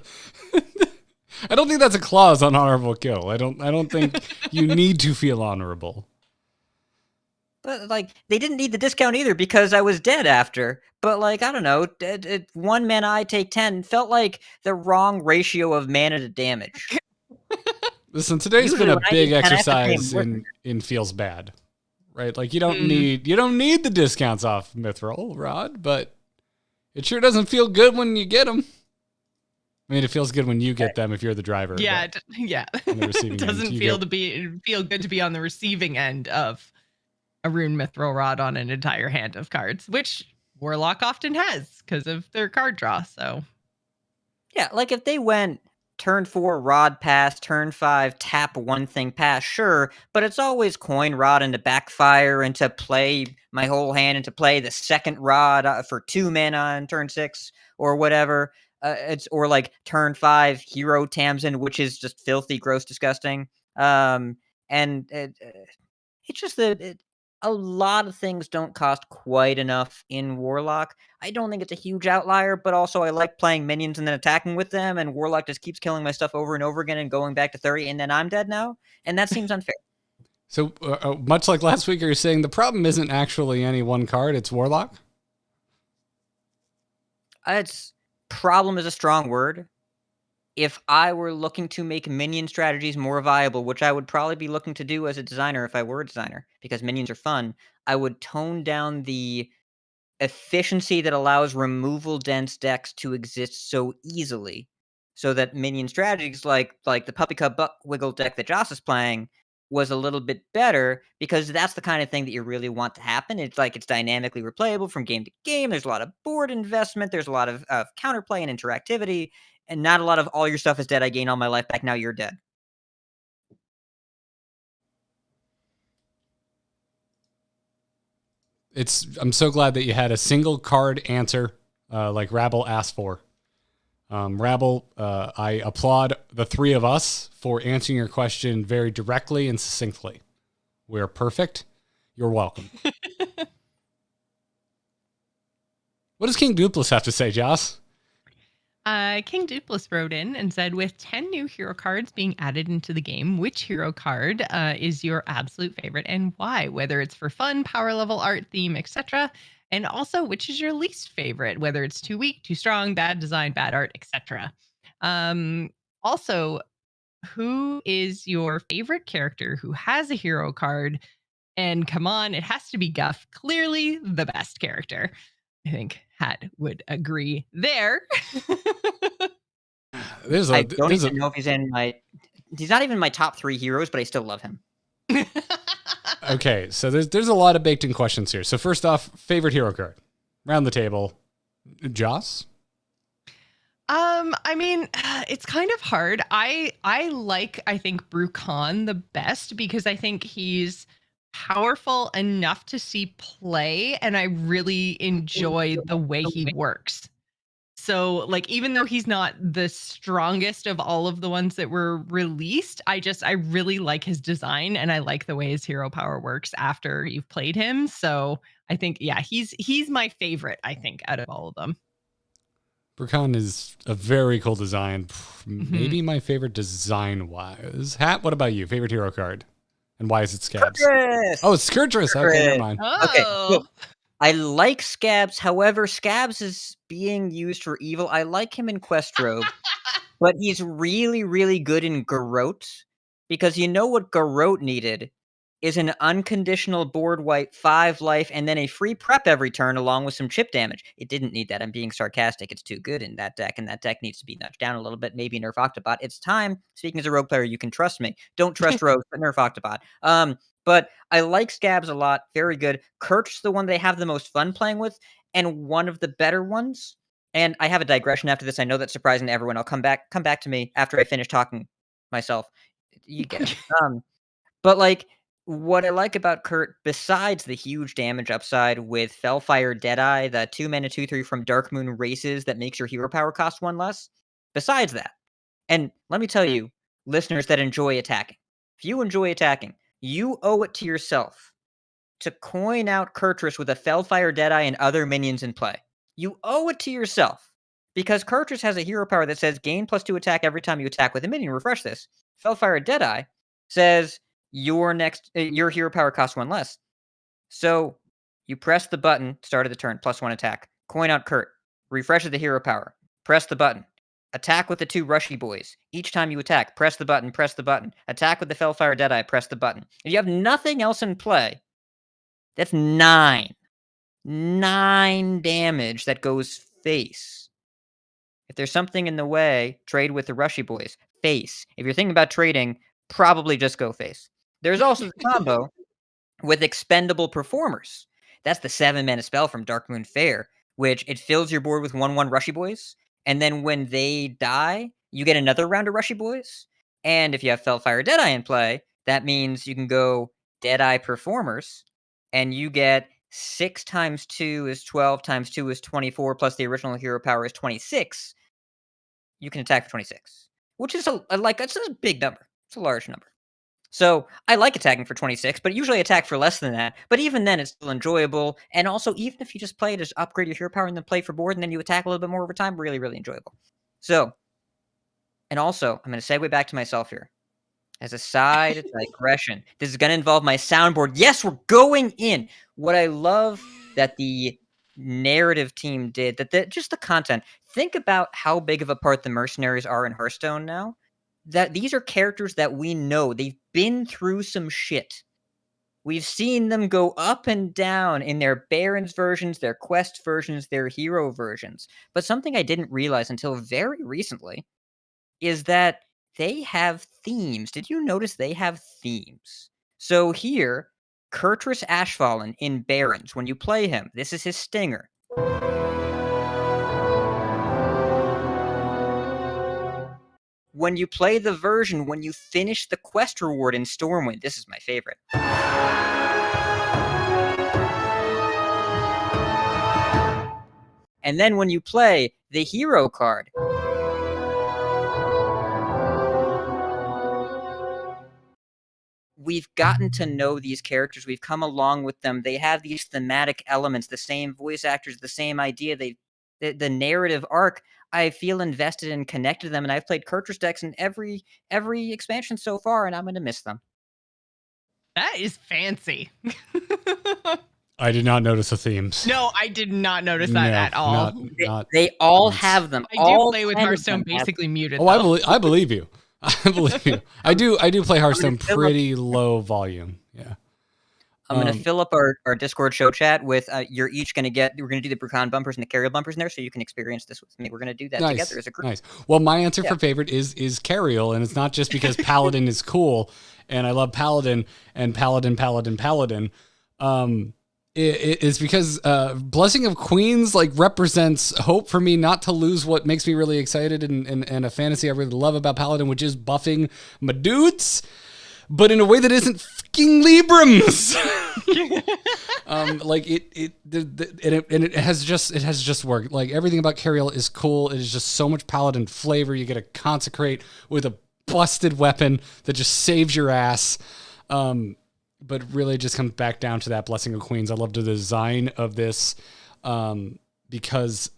S1: I don't think that's a clause on honorable kill. I don't think you need to feel honorable.
S6: But, like, they didn't need the discount either because I was dead after. But, like, I don't know, 1 mana I take 10 felt like the wrong ratio of mana to damage.
S1: Listen, today's
S6: Usually
S1: been a
S6: when I
S1: big
S6: take 10, I have to pay
S1: exercise
S6: more.
S1: in feels bad, right? Like you don't need the discounts off Mithril, Rod, but it sure doesn't feel good when you get them. I mean, it feels good when you get them if you're the driver.
S5: Yeah,
S1: but
S5: yeah.
S1: on the receiving
S5: It
S1: end,
S5: doesn't
S1: you
S5: feel
S1: get-
S5: feel good to be on the receiving end of a Rune Mithril Rod on an entire hand of cards, which Warlock often has because of their card draw. So
S6: Yeah, like, if they went turn 4 Rod pass, turn 5 tap 1 thing pass, sure, but it's always coin Rod into backfire and to play my whole hand and to play the second Rod for 2 mana on turn 6 or whatever. It's or like turn 5 Hero Tamsin, which is just filthy, gross, disgusting. And it's just that a lot of things don't cost quite enough in Warlock. I don't think it's a huge outlier, but also I like playing minions and then attacking with them, and Warlock just keeps killing my stuff over and over again and going back to 30, and then I'm dead now, and that seems unfair.
S1: So much like last week, you're saying the problem isn't actually any one card; it's Warlock.
S6: It's problem is a strong word. If I were looking to make minion strategies more viable, which I would probably be looking to do as a designer if I were a designer, because minions are fun, I would tone down the efficiency that allows removal dense decks to exist so easily, so that minion strategies like the Puppy Cub Buck Wiggle deck that Joss is playing was a little bit better because that's the kind of thing that you really want to happen. It's like it's dynamically replayable from game to game. There's a lot of board investment. There's a lot of counterplay and interactivity, and not a lot of all your stuff is dead. I gain all my life back. Now you're dead.
S1: I'm so glad that you had a single card answer, like Rabble asked for. Rabble, I applaud the 3 of us for answering your question very directly and succinctly. We're perfect. You're welcome. What does King Dupless have to say, Joss?
S5: King Dupless wrote in and said, with 10 new hero cards being added into the game, which hero card is your absolute favorite and why? Whether it's for fun, power level, art, theme, etc. And also, which is your least favorite? Whether it's too weak, too strong, bad design, bad art, etc. Also, who is your favorite character who has a hero card? And come on, it has to be Guff. Clearly the best character. I think Hat would agree there.
S6: I don't even know if he's in my. He's not even my top 3 heroes, but I still love him.
S1: Okay, so there's a lot of baked in questions here. So first off, favorite hero card. Round the table. Joss?
S5: I mean, it's kind of hard. I think Brucon the best because I think he's powerful enough to see play and I really enjoy the way he works. So, like, even though he's not the strongest of all of the ones that were released, I really like his design and I like the way his hero power works after you've played him. So I think, yeah, he's my favorite, I think, out of all of them.
S1: Brucon is a very cool design. Maybe my favorite design-wise. Hat, what about you? Favorite hero card? And why is it Scabs?
S6: Kurtrus!
S1: Oh, it's Scourtress. Okay, never mind.
S6: Okay,
S5: Oh.
S6: so I like Scabs. However, Scabs is being used for evil. I like him in Quest Rogue, but he's really, really good in Garrote, because you know what Garrote needed is an unconditional board wipe, 5 life, and then a free prep every turn along with some chip damage. It didn't need that. I'm being sarcastic. It's too good in that deck, and that deck needs to be nudged down a little bit. Maybe nerf Octobot. It's time. Speaking as a rogue player, you can trust me. Don't trust rogues, but nerf Octobot. But I like Scabs a lot. Very good. Kurt's the one they have the most fun playing with, and one of the better ones. And I have a digression after this. I know that's surprising to everyone. I'll come back to me after I finish talking myself. You get it. But like, what I like about Kurt, besides the huge damage upside with Fellfire Deadeye, the 2 mana 2/3 from Dark Moon races that makes your hero power cost 1 less. Besides that, and let me tell you, listeners that enjoy attacking, if you enjoy attacking, you owe it to yourself to coin out Kurtrus with a Fellfire Deadeye and other minions in play. You owe it to yourself, because Kurtrus has a hero power that says gain +2 attack every time you attack with a minion. Refresh this. Fellfire Deadeye says your hero power costs 1 less. So you press the button, start of the turn, +1 attack. Coin out Kurt. Refreshes the hero power. Press the button. Attack with the 2 Rushy Boys. Each time you attack, press the button, press the button. Attack with the Fellfire Deadeye, press the button. If you have nothing else in play, that's 9. 9 damage that goes face. If there's something in the way, trade with the Rushy Boys. Face. If you're thinking about trading, probably just go face. There's also the combo with Expendable Performers. That's the 7 mana spell from Dark Moon Fair, which it fills your board with 1/1 Rushy Boys, and then when they die, you get another round of Rushy Boys. And if you have Fellfire Deadeye in play, that means you can go Deadeye Performers, and you get 6 times 2 is 12 times 2 is 24, plus the original hero power is 26. You can attack for 26, which is it's a big number. It's a large number. So I like attacking for 26, but usually attack for less than that. But even then, it's still enjoyable. And also, even if you just play to upgrade your hero power and then play for board, and then you attack a little bit more over time, really, really enjoyable. So, and also, I'm going to segue back to myself here. As a side digression, this is going to involve my soundboard. Yes, we're going in. What I love that the narrative team did, just the content. Think about how big of a part the mercenaries are in Hearthstone now. That these are characters that we know. They've been through some shit. We've seen them go up and down in their Barons versions, their Quest versions, their Hero versions. But something I didn't realize until very recently is that they have themes. Did you notice they have themes? So here, Kurtrus Ashfallen in Barons, when you play him, this is his stinger. When you play the version, when you finish the quest reward in Stormwind, this is my favorite. And then when you play the hero card, we've gotten to know these characters. We've come along with them. They have these thematic elements, the same voice actors, the same idea. The narrative arc. I feel invested and connected to them, and I've played Kurtrus decks in every expansion so far, and I'm going to miss them.
S5: That is fancy.
S1: I did not notice the themes.
S5: No, I did not notice that at all.
S6: They all have them.
S5: I do play with Hearthstone basically muted.
S1: Oh, I believe you. I believe you. I do play Hearthstone pretty low volume. Yeah.
S6: I'm going to fill up our Discord show chat with we're going to do the Brucon bumpers and the Cariel bumpers in there so you can experience this with me. We're going to do that together as a group.
S1: Nice. Well, my answer for favorite is Cariel, and it's not just because Paladin is cool and I love Paladin and Paladin. It is because Blessing of Queens represents hope for me not to lose what makes me really excited and a fantasy I really love about Paladin, which is buffing my dudes, but in a way that isn't fucking Librams. It has just worked. Like, everything about Cariel is cool. It is just so much Paladin flavor. You get to consecrate with a busted weapon that just saves your ass. But really just comes back down to that Blessing of Queens. I love the design of this because,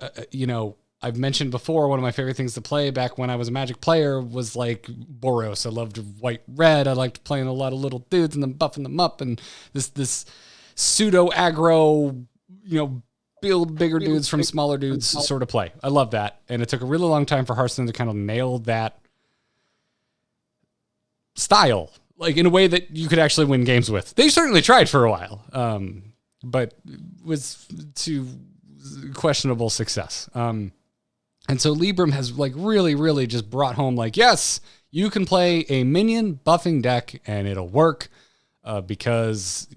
S1: I've mentioned before, one of my favorite things to play back when I was a Magic player was like Boros. I loved white red. I liked playing a lot of little dudes and then buffing them up, and this pseudo aggro, build bigger dudes from smaller dudes sort of play. I love that. And it took a really long time for Hearthstone to kind of nail that style, like in a way that you could actually win games with. They certainly tried for a while, but was to questionable success. And so Libram has like really, really just brought home like, yes, you can play a minion buffing deck and it'll work because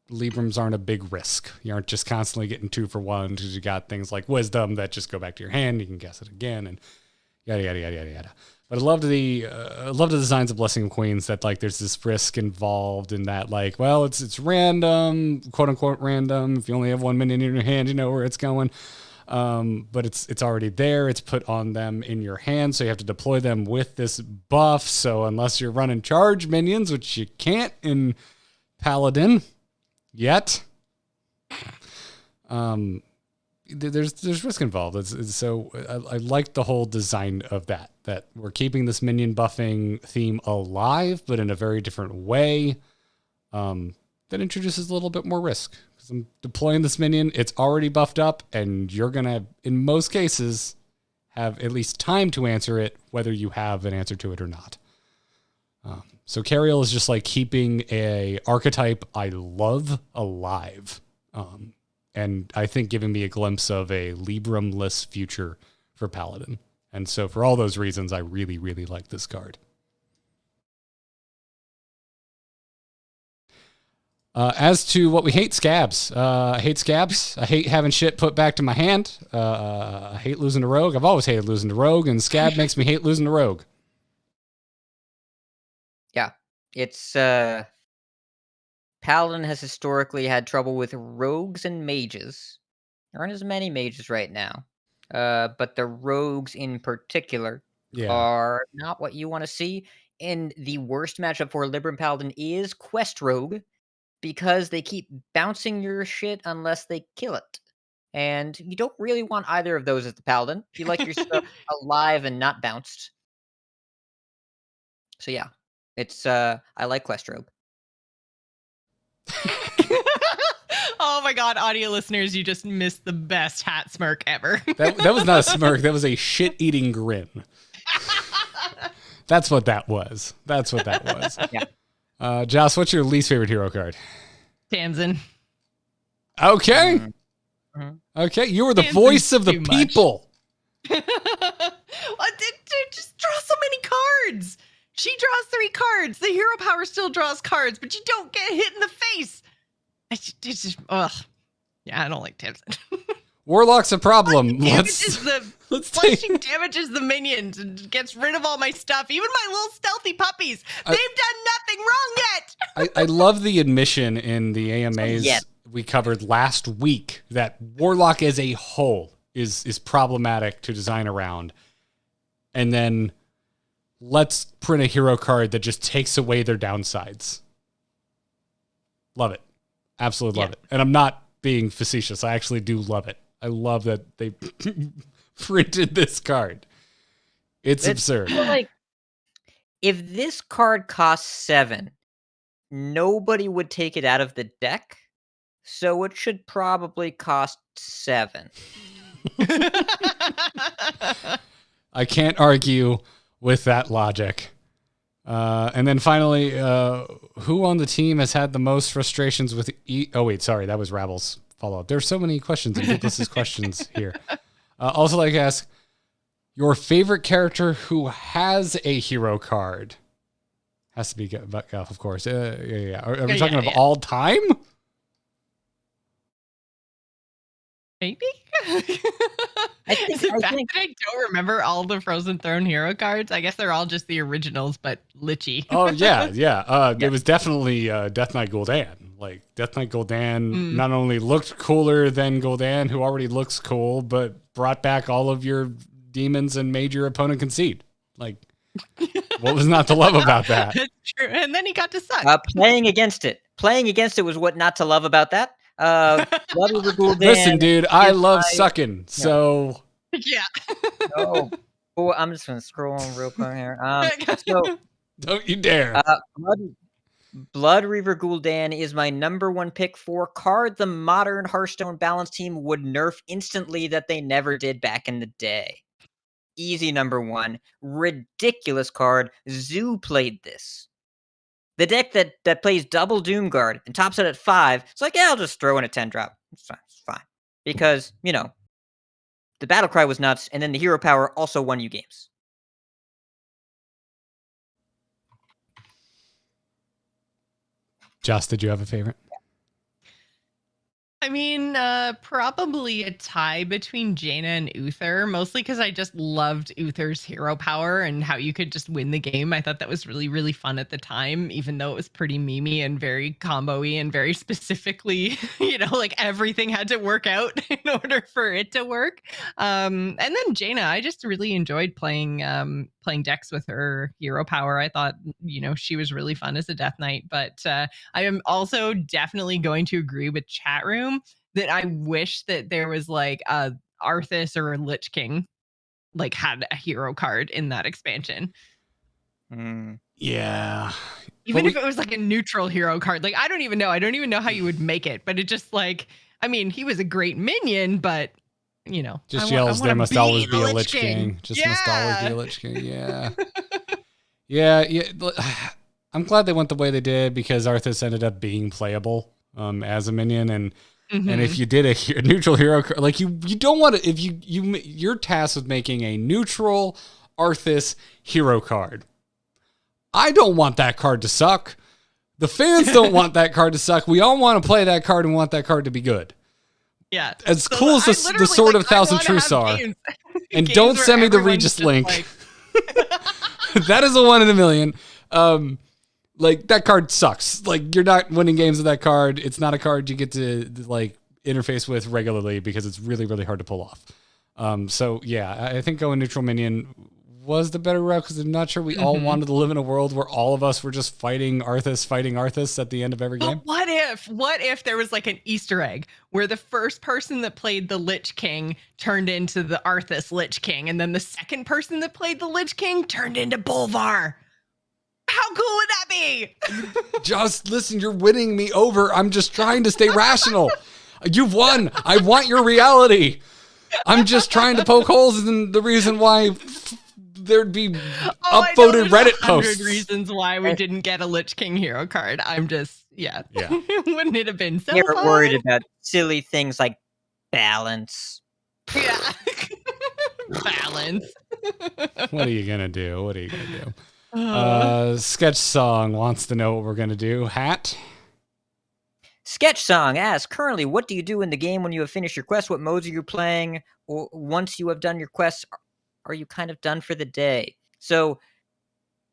S1: Librams aren't a big risk. You aren't just constantly getting 2 for 1 because you got things like Wisdom that just go back to your hand. You can guess it again and yada, yada, yada, yada, yada. But I love the designs of Blessing of Queens that like there's this risk involved in that, like, well, it's random, quote unquote random. If you only have 1 minion in your hand, you know where it's going. But it's already there. It's put on them in your hand, so you have to deploy them with this buff. So unless you're running charge minions, which you can't in Paladin yet, there's risk involved. So I like the whole design of that we're keeping this minion buffing theme alive, but in a very different way. That introduces a little bit more risk. Because I'm deploying this minion, it's already buffed up, and you're going to, in most cases, have at least time to answer it, whether you have an answer to it or not. So Cariel is just like keeping a archetype I love alive. And I think giving me a glimpse of a Libram-less future for Paladin. And so for all those reasons, I really, really like this card. As to what we hate, scabs. I hate scabs. I hate having shit put back to my hand. I hate losing to Rogue. I've always hated losing to Rogue, and scab makes me hate losing to Rogue.
S6: Yeah, it's Paladin has historically had trouble with rogues and mages. There aren't as many mages right now, but the rogues in particular are not what you want to see. And the worst matchup for Libram Paladin is Quest Rogue, because they keep bouncing your shit unless they kill it. And you don't really want either of those as the Paladin. You like your stuff alive and not bounced. So yeah, it's I like Quest Rogue.
S5: Oh my god, audio listeners, you just missed the best hat smirk ever.
S1: That was not a smirk. That was a shit-eating grin. That's what that was. Yeah. Joss, what's your least favorite hero card?
S5: Tamsin.
S1: Okay.
S6: Mm-hmm.
S1: Okay, you were the
S5: Tamsin's
S1: voice of the
S5: too
S1: people.
S5: Just draw so many cards. She draws 3 cards. The hero power still draws cards, but you don't get hit in the face. It's just, ugh. Yeah, I don't like Tamsin.
S1: Warlock's a problem.
S5: Damages the minions and gets rid of all my stuff. Even my little stealthy puppies. They've done nothing wrong yet.
S1: I love the admission in the AMAs we covered last week that Warlock as a whole is problematic to design around. And then let's print a hero card that just takes away their downsides. Love it. Absolutely love it. And I'm not being facetious. I actually do love it. I love that they printed this card. It's absurd.
S6: Like, if this card costs 7, nobody would take it out of the deck, so it should probably cost 7.
S1: I can't argue with that logic. And then finally, who on the team has had the most frustrations with... Oh, wait, sorry. That was Rabble's follow-up. There's so many questions in Douglas's questions here. Also like to ask, your favorite character who has a hero card? Has to be Guff, of course. Yeah. Are we talking of all time?
S5: Maybe?
S6: I think
S5: that I don't remember all the Frozen Throne hero cards. I guess they're all just the originals, but lichy.
S1: Oh, yeah. It was definitely Death Knight Gul'dan. Like, Death Knight Gul'dan not only looked cooler than Gul'dan, who already looks cool, but brought back all of your demons and made your opponent concede. Like, what was not to love about that?
S5: That's true. And then he got to suck.
S6: Playing against it was what not to love about that.
S1: Listen, dude, I love sucking. So
S5: Yeah.
S6: Oh, boy, I'm just gonna scroll on real quick here. So
S1: Don't you dare.
S6: Blood Reaver Gul'dan is my number one pick for card the modern Hearthstone balance team would nerf instantly that they never did back in the day. Easy number one. Ridiculous card. Zoo played this. The deck that plays double Doomguard and tops it at 5, it's like, yeah, I'll just throw in a 10-drop. It's fine. Because, the battle cry was nuts, and then the hero power also won you games.
S1: Joss, did you have a favorite?
S5: I mean, probably a tie between Jaina and Uther, mostly because I just loved Uther's hero power and how you could just win the game. I thought that was really, really fun at the time, even though it was pretty memey and very combo-y and very specifically, like everything had to work out in order for it to work. And then Jaina, I just really enjoyed playing decks with her hero power. I thought, she was really fun as a Death Knight, but I am also definitely going to agree with chat room that I wish that there was like a Arthas or a Lich King like had a hero card in that expansion.
S1: Yeah.
S5: Even if it was like a neutral hero card. Like I don't even know how you would make it, but it just like, I mean, he was a great minion, but
S1: just yells there must always be a Lich King. Just must always be a
S5: Yeah.
S1: Lich King. Yeah. Yeah. I'm glad they went the way they did because Arthas ended up being playable as a minion, and if you did a neutral hero, like you don't want to, if you're tasked with making a neutral Arthas hero card. I don't want that card to suck. The fans don't want that card to suck. We all want to play that card and want that card to be good.
S5: Yeah.
S1: As cool as the Sword of Thousand Truths are. And don't send me the Regis link. That is a 1 in a million. Like that card sucks. Like you're not winning games with that card. It's not a card you get to like interface with regularly because it's really, really hard to pull off. So yeah, I think going neutral minion was the better route because I'm not sure we all wanted to live in a world where all of us were just fighting Arthas at the end of every game.
S5: What if there was like an Easter egg where the first person that played the Lich King turned into the Arthas Lich King, and then the second person that played the Lich King turned into Bolvar? How cool would that be?
S1: Just listen, you're winning me over. I'm just trying to stay rational. You've won. I want your reality. I'm just trying to poke holes in the reason why there'd be upvoted Reddit posts.
S5: 100 reasons why we didn't get a Lich King hero card. I'm just, yeah. Wouldn't it have been so
S6: You're
S5: fun?
S6: worried about silly things like balance.
S5: Yeah. Balance.
S1: What are you going to do? Sketch Song wants to know what we're going to do. Hat?
S6: Sketch Song asks, currently, what do you do in the game when you have finished your quest? What modes are you playing? Or once you have done your quests, are you kind of done for the day? So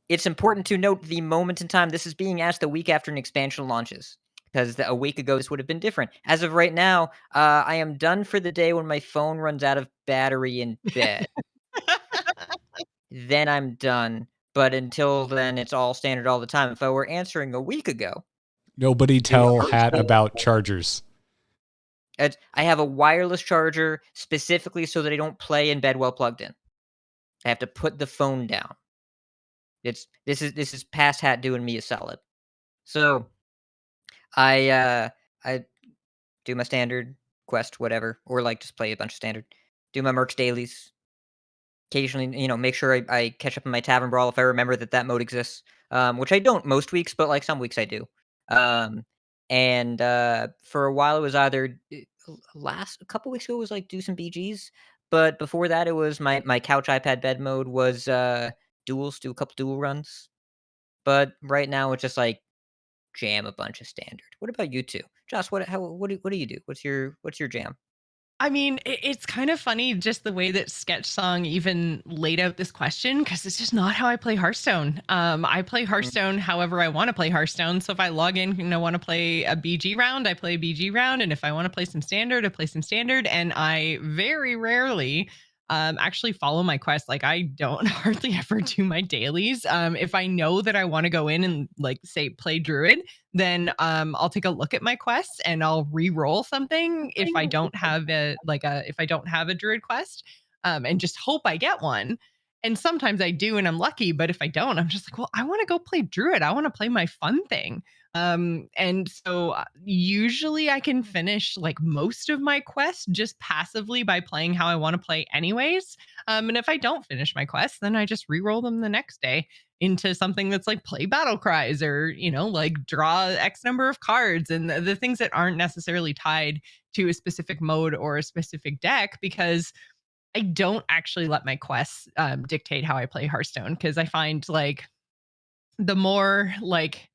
S6: it's important to note the moment in time. This is being asked a week after an expansion launches, because a week ago this would have been different. As of right now, I am done for the day when my phone runs out of battery in bed. Then I'm done. But until then, it's all standard all the time. If I were answering a week ago,
S1: Nobody tell Hat about chargers.
S6: I have a wireless charger specifically so that I don't play in bed while plugged in. I have to put the phone down. This is past Hat doing me a solid. So I do my standard quest, whatever, or like just play a bunch of standard. Do my Mercs dailies. Occasionally, make sure I catch up in my Tavern Brawl if I remember that mode exists, which I don't most weeks, but like some weeks I do. And for a while it was either a couple weeks ago it was like do some BGs, but before that it was my couch iPad bed mode was duels, do a couple duel runs. But right now it's just like jam a bunch of standard. What about you two? Josh, what do you do? What's your jam?
S5: I mean, it's kind of funny just the way that Sketch Song even laid out this question, because it's just not how I play Hearthstone. I play Hearthstone however I want to play Hearthstone. So if I log in and I want to play a BG round, I play a BG round. And if I want to play some standard, I play some standard. And I very rarely actually follow my quest. Like I don't hardly ever do my dailies. If I know that I want to go in and like say play Druid, then I'll take a look at my quests and I'll re-roll something if I don't have a Druid quest. and just hope I get one. And sometimes I do and I'm lucky, but if I don't, I'm just like, well, I want to go play Druid. I want to play my fun thing. And so usually I can finish like most of my quests just passively by playing how I want to play anyways. And if I don't finish my quests, then I just re-roll them the next day into something that's like play battle cries or, like draw X number of cards and the things that aren't necessarily tied to a specific mode or a specific deck, because I don't actually let my quests dictate how I play Hearthstone, because I find like the more like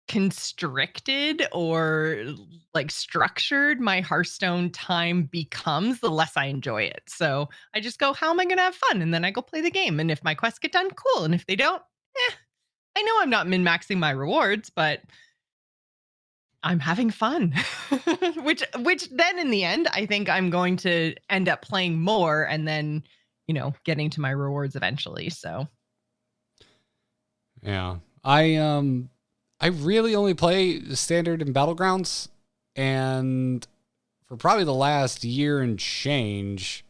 S5: constricted or like structured my Hearthstone time becomes, the less I enjoy it. So I just go, how am I going to have fun? And then I go play the game. And if my quests get done, cool. And if they don't, I know I'm not min-maxing my rewards, but I'm having fun. which then in the end, I think I'm going to end up playing more and then, getting to my rewards eventually. So
S1: Yeah. I really only play Standard and Battlegrounds, and for probably the last year and change,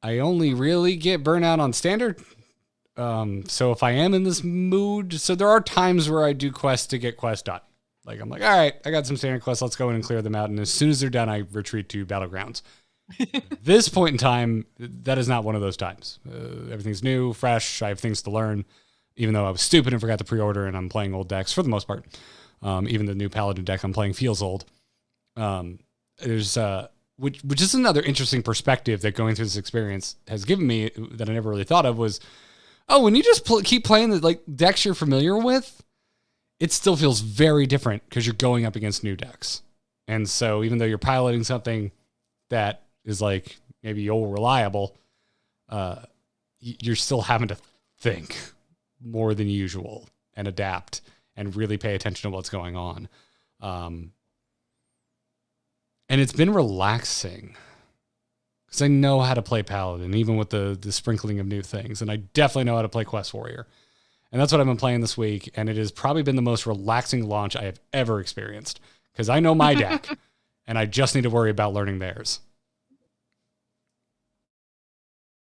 S1: I only really get burnout on Standard. So if I am in this mood, so there are times where I do quests to get quests done. Like I'm like, all right, I got some Standard quests, let's go in and clear them out. And as soon as they're done, I retreat to Battlegrounds. This point in time, that is not one of those times. Everything's new, fresh. I have things to learn, even though I was stupid and forgot to pre-order and I'm playing old decks for the most part. Even the new Paladin deck I'm playing feels old. There's which is another interesting perspective that going through this experience has given me that I never really thought of was, when you just keep playing the like decks you're familiar with, it still feels very different because you're going up against new decks. And so even though you're piloting something that is like maybe old reliable, you're still having to think more than usual and adapt and really pay attention to what's going on. And it's been relaxing because I know how to play Paladin, even with the sprinkling of new things. And I definitely know how to play Quest Warrior. And that's what I've been playing this week. And it has probably been the most relaxing launch I have ever experienced because I know my deck and I just need to worry about learning theirs.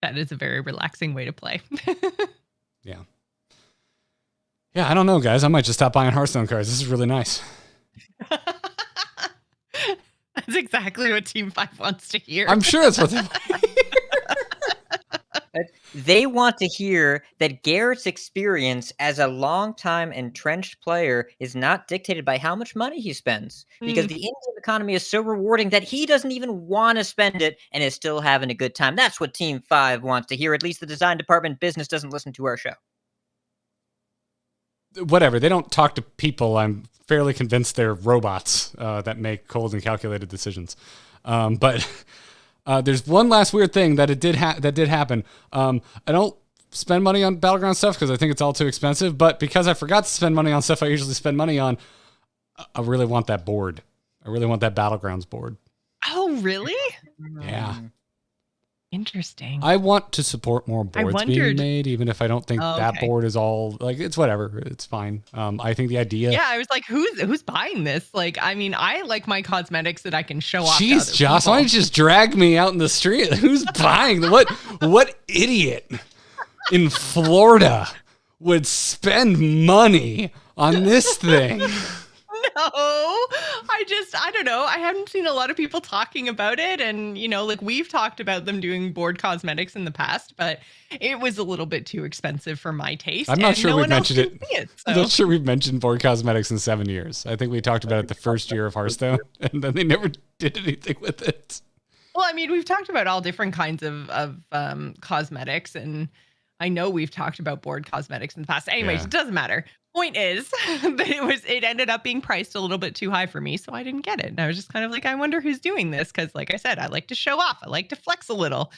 S5: that is a very relaxing way to play.
S1: Yeah. Yeah, I don't know, guys. I might just stop buying Hearthstone cards. This is really nice.
S5: That's exactly what Team 5 wants to hear.
S1: I'm sure that's what they
S6: They want to hear that Garrett's experience as a longtime entrenched player is not dictated by how much money he spends, because the in-game economy is so rewarding that he doesn't even want to spend it and is still having a good time. That's what Team 5 wants to hear. At least the design department business doesn't listen to our show.
S1: Whatever. They don't talk to people. I'm fairly convinced they're robots that make cold and calculated decisions. But there's one last weird thing that did happen. I don't spend money on Battleground stuff because I think it's all too expensive. But because I forgot to spend money on stuff I usually spend money on, I really want that board. I really want that Battlegrounds board.
S5: Oh, really?
S1: Yeah.
S5: Interesting.
S1: I want to support more boards being made, even if I don't think that board is all like, it's whatever. It's fine. I think the idea.
S5: Yeah, I was like, who's buying this? Like, I mean, I like my cosmetics that I can show off.
S1: Jeez, Joss, why don't you just drag me out in the street? Who's buying? What idiot in Florida would spend money on this thing?
S5: No, I don't know. I haven't seen a lot of people talking about it. And, like we've talked about them doing board cosmetics in the past, but it was a little bit too expensive for my taste.
S1: I'm not sure we've mentioned it.
S5: So.
S1: I'm not sure we've mentioned board cosmetics in 7 years. I think we talked about it the first year of Hearthstone, and then they never did anything with it.
S5: Well, I mean, we've talked about all different kinds of cosmetics, and I know we've talked about board cosmetics in the past. Anyways, It doesn't matter. Point is that it ended up being priced a little bit too high for me, so I didn't get it. And I was just kind of like, I wonder who's doing this, because like I said, I like to show off. I like to flex a little,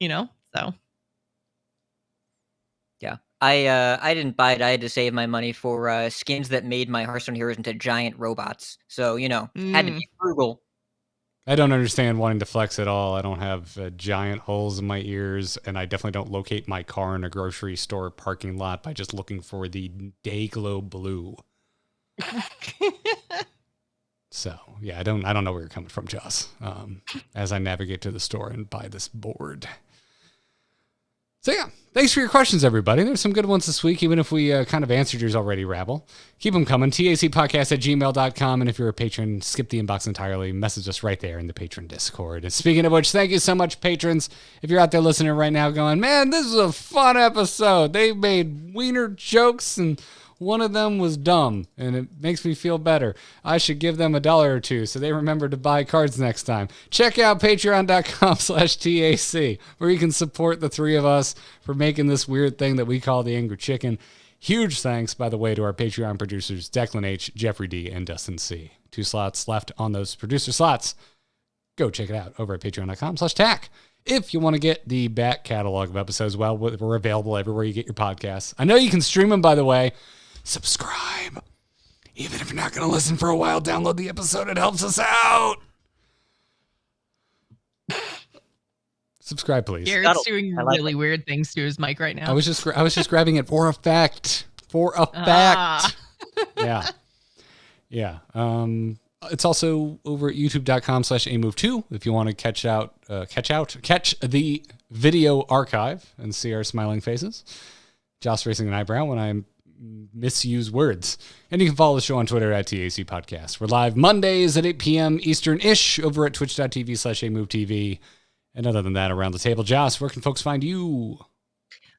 S5: so.
S6: Yeah. I didn't buy it. I had to save my money for skins that made my Hearthstone heroes into giant robots. So, had to be frugal.
S1: I don't understand wanting to flex at all. I don't have giant holes in my ears, and I definitely don't locate my car in a grocery store parking lot by just looking for the Dayglow blue. So yeah, I don't know where you're coming from, Joss. As I navigate to the store and buy this board. So yeah, thanks for your questions, everybody. There's some good ones this week, even if we kind of answered yours already, Rabble. Keep them coming. tacpodcast@gmail.com. And if you're a patron, skip the inbox entirely. Message us right there in the patron Discord. And speaking of which, thank you so much, patrons. If you're out there listening right now going, man, this is a fun episode. They made wiener jokes and one of them was dumb, and it makes me feel better. I should give them $1 or $2 so they remember to buy cards next time. Check out patreon.com/TAC, where you can support the three of us for making this weird thing that we call the Angry Chicken. Huge thanks, by the way, to our Patreon producers, Declan H., Jeffrey D., and Dustin C. 2 slots left on those producer slots. Go check it out over at patreon.com/TAC. If you want to get the back catalog of episodes, well, we're available everywhere you get your podcasts. I know you can stream them, by the way. Subscribe. Even if you're not going to listen for a while, download the episode. It helps us out. Subscribe, please.
S5: Garrett's doing really weird things to his mic right now.
S1: I was just grabbing it for effect. For effect. Yeah. Yeah. It's also over at youtube.com/amove2 if you want to catch the video archive and see our smiling faces. Joss raising an eyebrow when I misuse words. And you can follow the show on Twitter at TAC Podcast. We're live Mondays at 8 p.m. Eastern-ish over at twitch.tv/amovetv. And other than that, around the table, Joss, where can folks find you?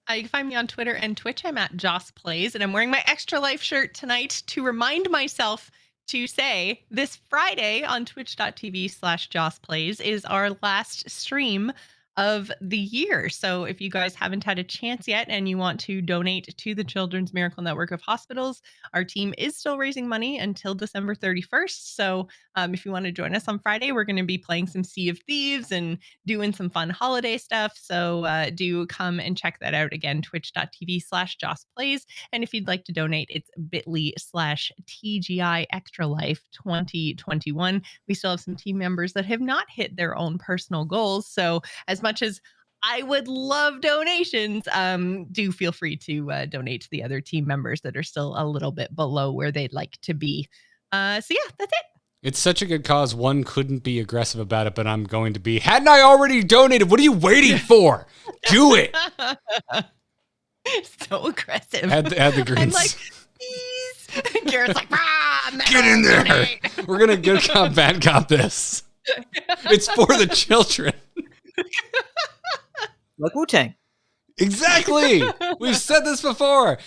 S5: You can find me on Twitter and Twitch. I'm at Joss Plays, and I'm wearing my Extra Life shirt tonight to remind myself to say this Friday on twitch.tv/Joss Plays is our last stream of the year. So if you guys haven't had a chance yet and you want to donate to the Children's Miracle Network of Hospitals, our team is still raising money until December 31st. So if you want to join us on Friday, we're going to be playing some Sea of Thieves and doing some fun holiday stuff. So do come and check that out again, twitch.tv/Joss Plays. And if you'd like to donate, it's bit.ly/TGI Extra Life 2021. We still have some team members that have not hit their own personal goals. So as much as I would love donations, do feel free to donate to the other team members that are still a little bit below where they'd like to be. So yeah, that's it.
S1: It's such a good cause. One couldn't be aggressive about it, but I'm going to be. Hadn't I already donated? What are you waiting for? Do it.
S5: So aggressive.
S1: Add the greens.
S5: I'm like, please. Garrett's like,
S1: get in there. We're going to good cop, bad cop this. It's for the children.
S6: Like Wu-Tang.
S1: Exactly. We've said this before.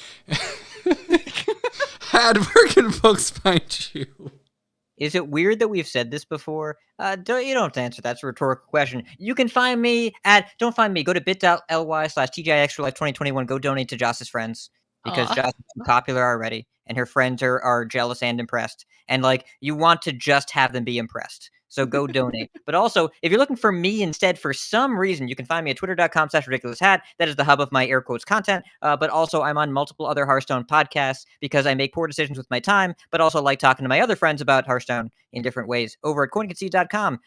S1: Where can folks find you?
S6: Is it weird that we've said this before? You don't have to answer. That's a rhetorical question. You can find me don't find me. Go to bit.ly/TGI Extra Life 2021. Go donate to Joss's friends because Joss is too popular already. And her friends are jealous and impressed. And you want to just have them be impressed. So go donate. But also, if you're looking for me instead for some reason, you can find me at twitter.com/ridiculoushat. That is the hub of my air quotes content. But also, I'm on multiple other Hearthstone podcasts because I make poor decisions with my time, but also like talking to my other friends about Hearthstone in different ways. Over at coinandconcede.com,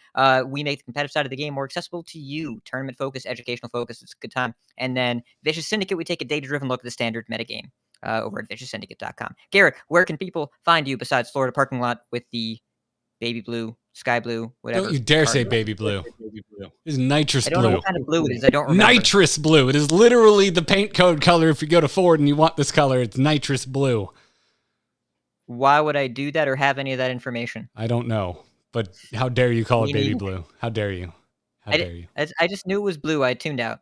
S6: we make the competitive side of the game more accessible to you. Tournament focus, educational focus. It's a good time. And then Vicious Syndicate, we take a data-driven look at the standard metagame over at vicioussyndicate.com. Garrett, where can people find you besides Florida parking lot with the baby blue, sky blue, whatever?
S1: Don't you dare say baby blue. It's nitrous blue.
S6: I don't know what kind of blue it is. I don't remember.
S1: Nitrous blue. It is literally the paint code color. If you go to Ford and you want this color, it's nitrous blue.
S6: Why would I do that or have any of that information?
S1: I don't know. But how dare you call it baby blue? How dare you? How dare you?
S6: I just knew it was blue. I tuned out.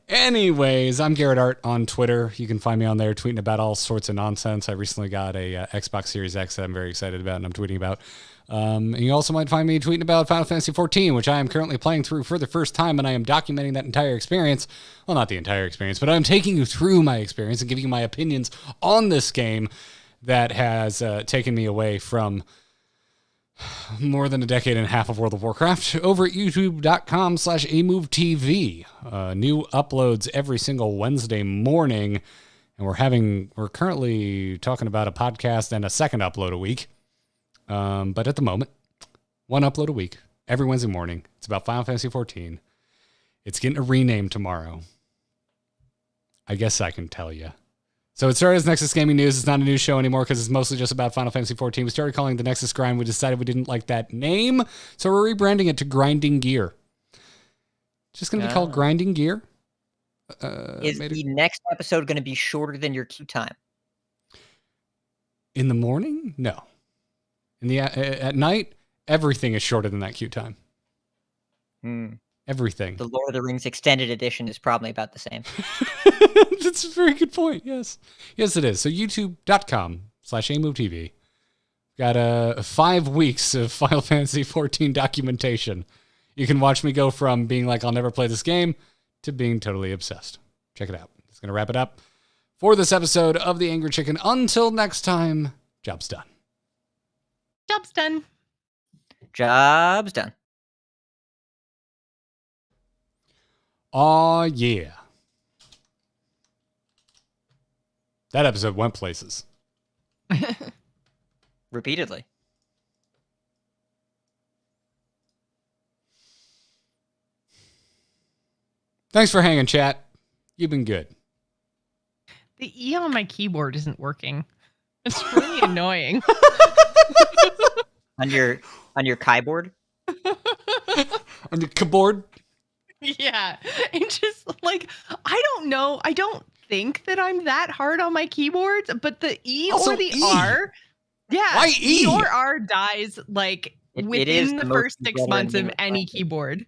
S1: Anyways, I'm Garrett Art on Twitter. You can find me on there tweeting about all sorts of nonsense. I recently got a Xbox Series X that I'm very excited about and I'm tweeting about. And you also might find me tweeting about Final Fantasy XIV, which I am currently playing through for the first time, and I am documenting that entire experience. Well, not the entire experience, but I'm taking you through my experience and giving you my opinions on this game that has taken me away from more than a decade and a half of World of Warcraft over at youtube.com/amovetv. New uploads every single Wednesday morning. And we're currently talking about a podcast and a second upload a week. But at the moment, one upload a week, every Wednesday morning. It's about Final Fantasy XIV. It's getting a rename tomorrow. I guess I can tell you. So it started as Nexus Gaming News. It's not a news show anymore because it's mostly just about Final Fantasy XIV. We started calling it the Nexus Grind. We decided we didn't like that name, so we're rebranding it to Grinding Gear. Just going to be called Grinding Gear.
S6: Is the next episode going to be shorter than your queue time?
S1: In the morning? No. In the at night, everything is shorter than that queue time. Everything.
S6: The Lord of the Rings Extended Edition is probably about the same.
S1: That's a very good point. Yes. Yes, it is. So youtube.com/AMoveTV. Got 5 weeks of Final Fantasy XIV documentation. You can watch me go from being like, I'll never play this game, to being totally obsessed. Check it out. It's going to wrap it up for this episode of The Angry Chicken. Until next time, job's done.
S5: Job's done.
S6: Job's done.
S1: Aw, yeah. That episode went places.
S6: Repeatedly.
S1: Thanks for hanging, chat. You've been good.
S5: The E on my keyboard isn't working. It's really annoying.
S6: On your keyboard?
S1: On your keyboard?
S5: Yeah. And just like, I don't know. I don't think that I'm that hard on my keyboards, but the E
S1: Also
S5: or the
S1: E.
S5: R. Yeah.
S1: Why E?
S5: or R dies like
S6: It is
S5: within
S6: the
S5: the
S6: most
S5: first 6
S6: veteran
S5: months of
S6: thing
S5: any
S6: about it.
S5: keyboard.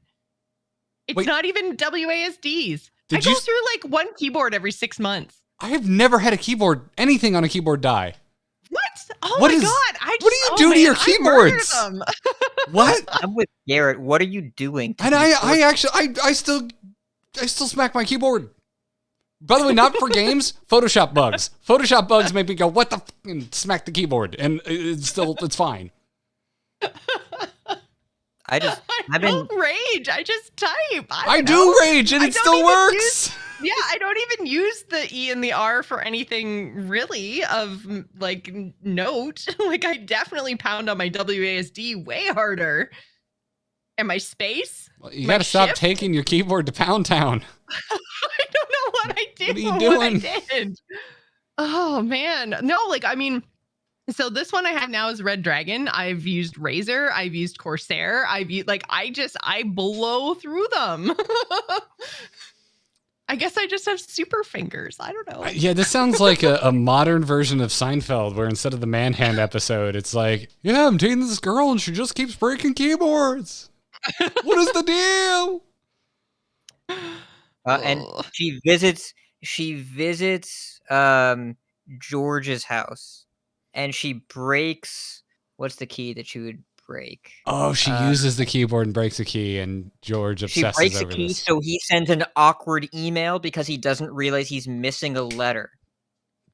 S5: It's
S1: Wait.
S5: not even WASDs. I
S1: Did
S5: go
S1: you-
S5: through like one keyboard every 6 months.
S1: I have never had anything on a keyboard die.
S5: What? Oh
S1: What
S5: my
S1: is-
S5: God. I just,
S1: what do you do to your
S5: I murder
S1: keyboards?
S5: them.
S1: What?
S6: I'm with Garrett. What are you doing? to
S1: And
S6: these
S1: I still smack my keyboard. By the way, not for games, Photoshop bugs. Photoshop bugs make me go, what the f-, and smack the keyboard. And it's fine.
S6: I
S5: don't rage. I just type.
S1: I
S5: don't
S1: do
S5: know.
S1: rage and
S5: I
S1: it
S5: don't
S1: still
S5: even
S1: works.
S5: Yeah, I don't even use the E and the R for anything really of like note. Like I definitely pound on my WASD way harder. And my space?
S1: Well, you
S5: My
S1: got to stop
S5: shift?
S1: taking your keyboard to Pound Town.
S5: I don't know what I did.
S1: What are you
S5: I
S1: doing?
S5: did. Oh man. No, like I mean, so this one I have now is Red Dragon. I've used Razer. I've used Corsair. I've used I blow through them. I guess I just have super fingers. I don't know.
S1: Yeah, this sounds like a modern version of Seinfeld, where instead of the manhand episode, it's like, yeah, I'm dating this girl and she just keeps breaking keyboards. What is the deal?
S6: And she visits George's house, and she breaks. What's the key that she would break?
S1: Oh, she uses the keyboard and breaks a key, and George
S6: She
S1: obsesses
S6: breaks the
S1: over
S6: key,
S1: this.
S6: so he sends an awkward email because he doesn't realize he's missing a letter.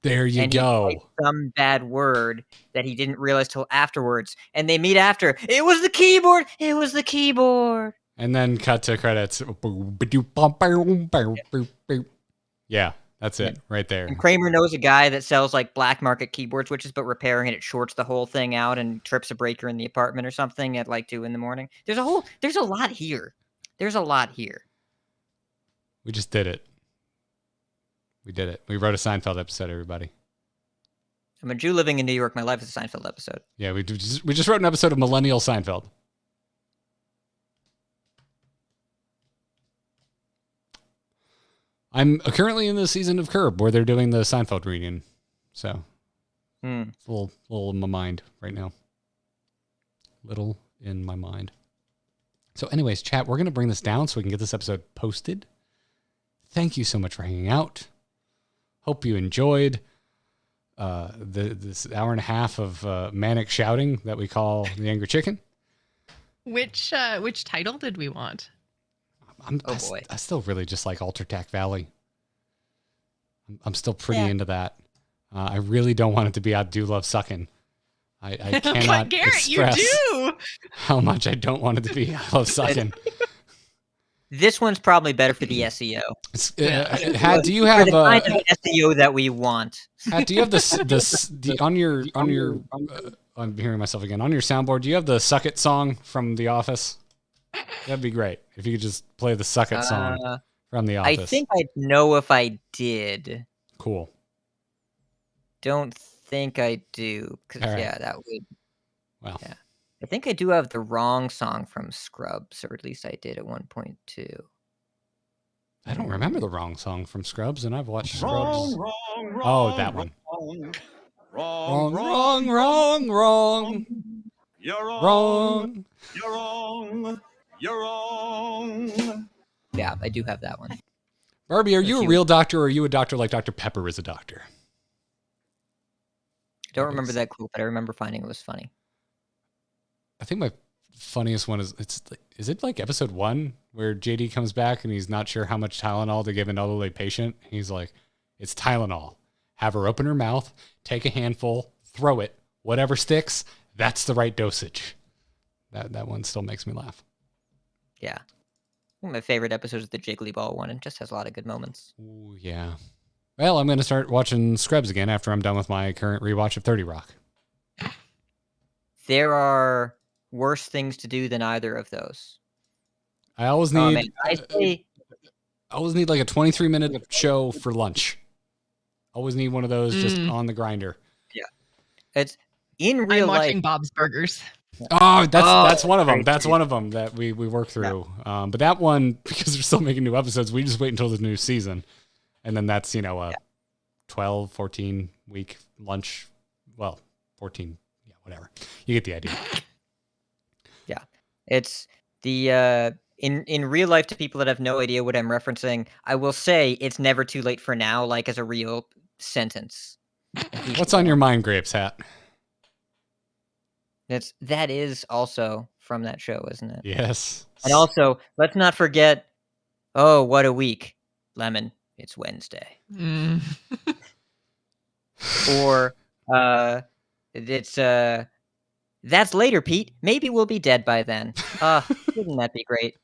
S1: There you
S6: And he
S1: go.
S6: typed some bad word that he didn't realize till afterwards. And they meet after. It was the keyboard. It was the keyboard.
S1: And then cut to credits. Yeah, that's it right there.
S6: And Kramer knows a guy that sells like black market keyboard switches, but repairing it shorts the whole thing out and trips a breaker in the apartment or something at like 2 a.m. There's a lot here. There's a lot here.
S1: We just did it. We did it. We wrote a Seinfeld episode, everybody.
S6: I'm a Jew living in New York. My life is a Seinfeld episode.
S1: Yeah, we just wrote an episode of Millennial Seinfeld. I'm currently in the season of Curb where they're doing the Seinfeld reunion. So it's a little in my mind right now. Little in my mind. So anyways, chat, we're going to bring this down so we can get this episode posted. Thank you so much for hanging out. Hope you enjoyed this hour and a half of manic shouting that we call the Angry Chicken.
S5: Which title did we want?
S6: Boy.
S1: I still really just like AlterTAC Valley. I'm still pretty into that. I really don't want it to be I Do Love Sucking. I cannot
S5: But Garrett, you
S1: express
S5: do.
S1: how much I don't want it to be I Love Sucking.
S6: This one's probably better for the SEO.
S1: Hat, do you
S6: For
S1: have
S6: the kind of SEO that we want.
S1: Hat, do you have the on your I'm hearing myself again. On your soundboard, do you have the Suck It song from The Office? That'd be great if you could just play the Suck It song from The Office.
S6: I think I'd know if I did.
S1: Cool.
S6: don't think I do. Because,
S1: All right.
S6: yeah, that would.
S1: Well,
S6: Yeah. I think I do have the wrong song from Scrubs, or at least I did at one point, too.
S1: I don't remember the wrong song from Scrubs, and I've watched Scrubs.
S2: Wrong,
S1: Oh, that one.
S2: wrong,
S1: Wrong.
S2: You're
S1: Wrong.
S2: You're wrong. You're wrong.
S6: Yeah, I do have that one.
S1: Barbie, are you a
S6: you-
S1: real doctor, or are you a doctor like Dr. Pepper is a doctor?
S6: Don't remember that quote, but I remember finding it was funny.
S1: I think my funniest one is is it like episode 1 where JD comes back and he's not sure how much Tylenol to give an elderly patient. He's like, it's Tylenol. Have her open her mouth, take a handful, throw it, whatever sticks. That's the right dosage. That one still makes me laugh.
S6: Yeah. One of my favorite episodes is the Jiggly Ball one. It just has a lot of good moments.
S1: Ooh, yeah. Well, I'm going to start watching Scrubs again after I'm done with my current rewatch of 30 Rock.
S6: There are worse things to do than either of those.
S1: I always
S6: Oh,
S1: need
S6: man. I say,
S1: like a 23-minute show for lunch. Always need one of those just on the grinder.
S6: it's in
S5: I'm
S6: real
S5: watching
S6: life.
S5: Bob's Burgers.
S1: Oh, that's one of them.
S6: great.
S1: That's one of them that we work through. But that one, because they're still making new episodes, we just wait until the new season. And then that's, a 12, 14 week lunch. Well, 14, whatever. You get the idea.
S6: Yeah. It's the in real life, to people that have no idea what I'm referencing, I will say it's never too late for now, like as a real sentence.
S1: What's on your mind, Grapes Hat?
S6: That is also from that show, isn't it?
S1: Yes.
S6: And also, let's not forget, oh, what a week. Lemon, it's Wednesday.
S5: Mm.
S6: Or it's that's later, Pete. Maybe we'll be dead by then. Wouldn't that be great?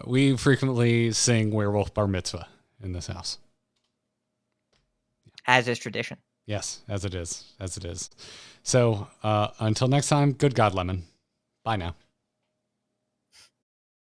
S1: We frequently sing Werewolf Bar Mitzvah in this house.
S6: As is tradition.
S1: Yes, as it is. So until next time, good God, Lemon. Bye now.